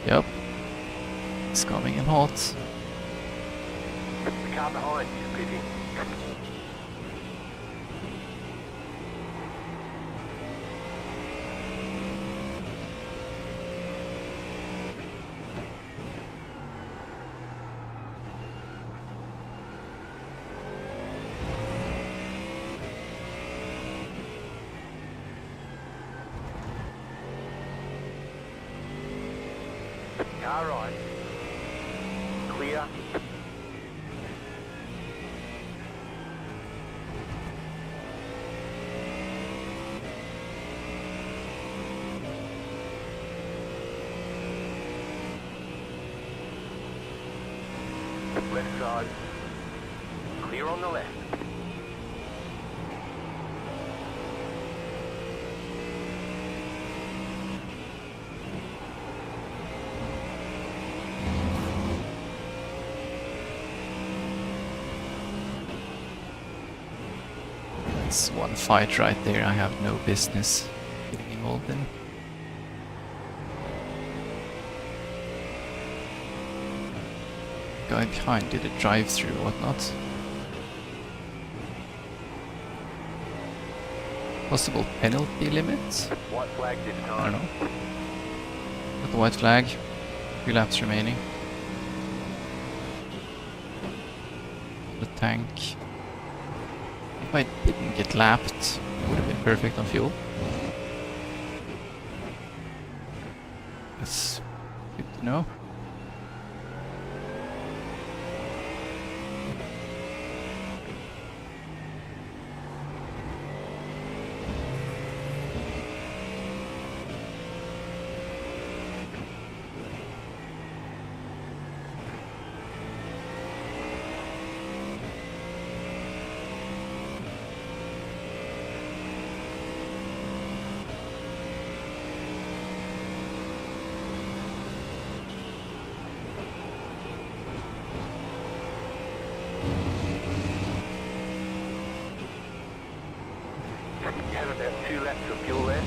Yep. It's coming in hot. The car behind you is pitting. Car right. Clear. Left side. Clear on the left. That's one fight right there I have no business getting involved in. Guy behind did a drive-through or whatnot. Possible penalty limit? White flag this I time. don't know. Got the white flag. 3 laps remaining. The tank. If I didn't get lapped, it would have been perfect on fuel. That's good to know. You have about 2 laps of fuel left.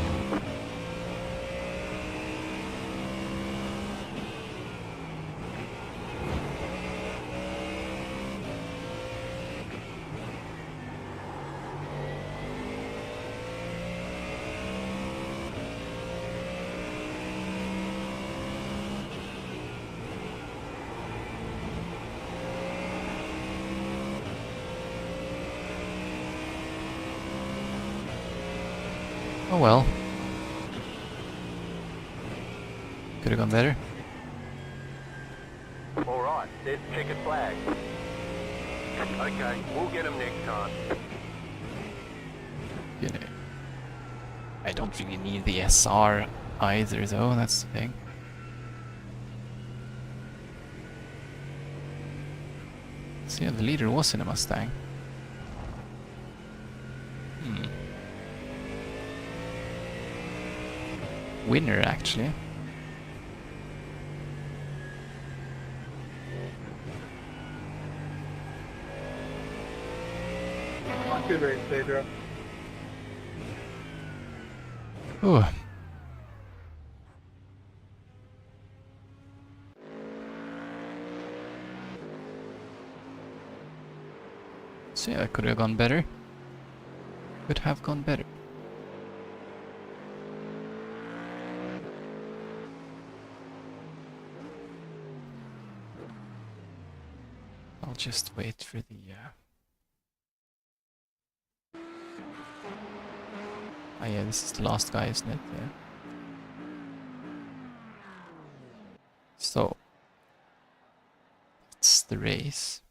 Oh well. Could have gone better. Alright, there's the checkered flag. Okay, we'll get them next time. You know, I don't really need the SR either though, that's the thing. So yeah, the leader was in a Mustang. Winner actually. Good race, Pedro. Ooh. So yeah, that could have gone better. Could have gone better. I'll just wait for the oh yeah, this is the last guy, isn't it? Yeah. So it's the race.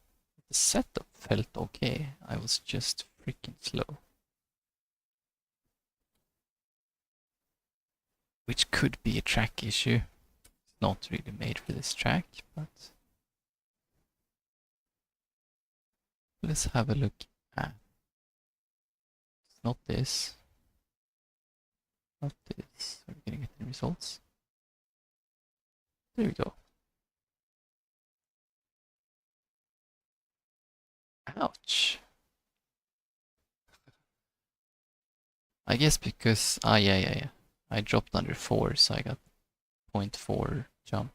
The setup felt okay. I was just freaking slow. Which could be a track issue. It's not really made for this track, but let's have a look at. It's not this. Not this. Are we gonna get the results? There we go. Ouch. I guess because yeah. I dropped under 4, so I got 0.4 jump.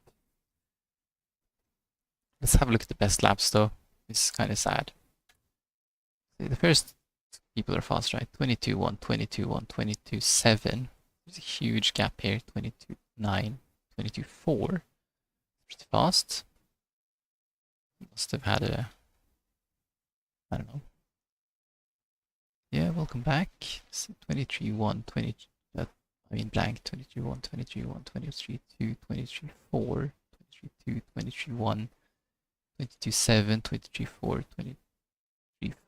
Let's have a look at the best laps though. It's kind of sad. See, the first people are fast, right? 22.1, 22.1, 22.7. There's a huge gap here. 22.9, 22.4. Pretty fast. Must have had a... I don't know. Yeah, welcome back. 23.1, 20... I mean blank. 23.1, 23.1, 23.2, 23.4, 23.2, 23.1, 22.7, 23.4,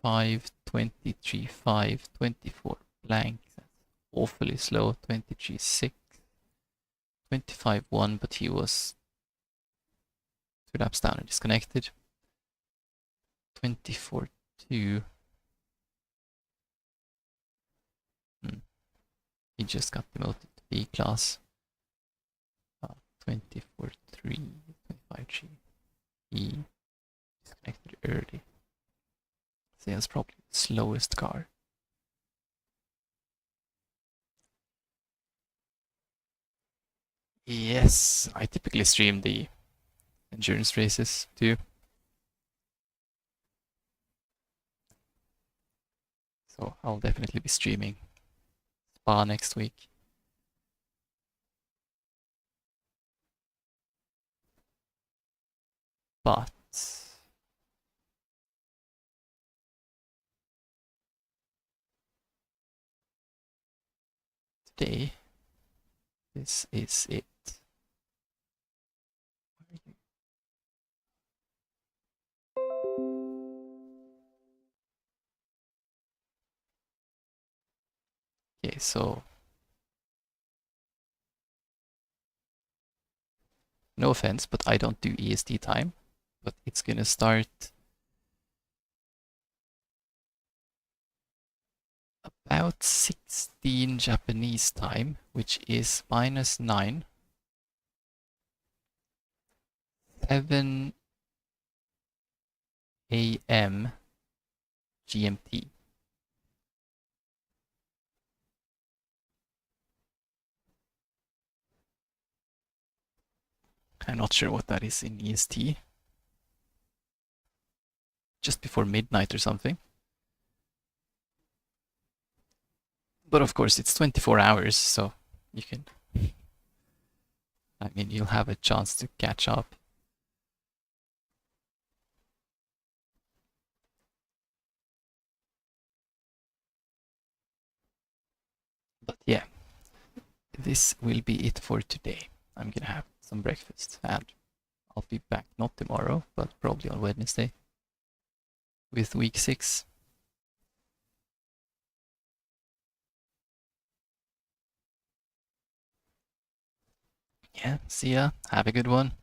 23.5, 23.5, 24 blank. That's awfully slow. 23.6, 25.1, but he was 2 laps down and disconnected. 24.2. He just got demoted to B class. 24.3, 25.3. He disconnected early. So that's probably the slowest car. Yes, I typically stream the endurance races too. So I'll definitely be streaming Spa next week. But today, this is it. Okay, so no offense, but I don't do EST time, but it's gonna start about 16 Japanese time, which is -9, 7 a.m. GMT. I'm not sure what that is in EST. Just before midnight or something. But of course, it's 24 hours, so you can... I mean, you'll have a chance to catch up. But yeah, this will be it for today. I'm gonna have some breakfast and I'll be back not tomorrow, but probably on Wednesday with week 6. Yeah, see ya. Have a good one.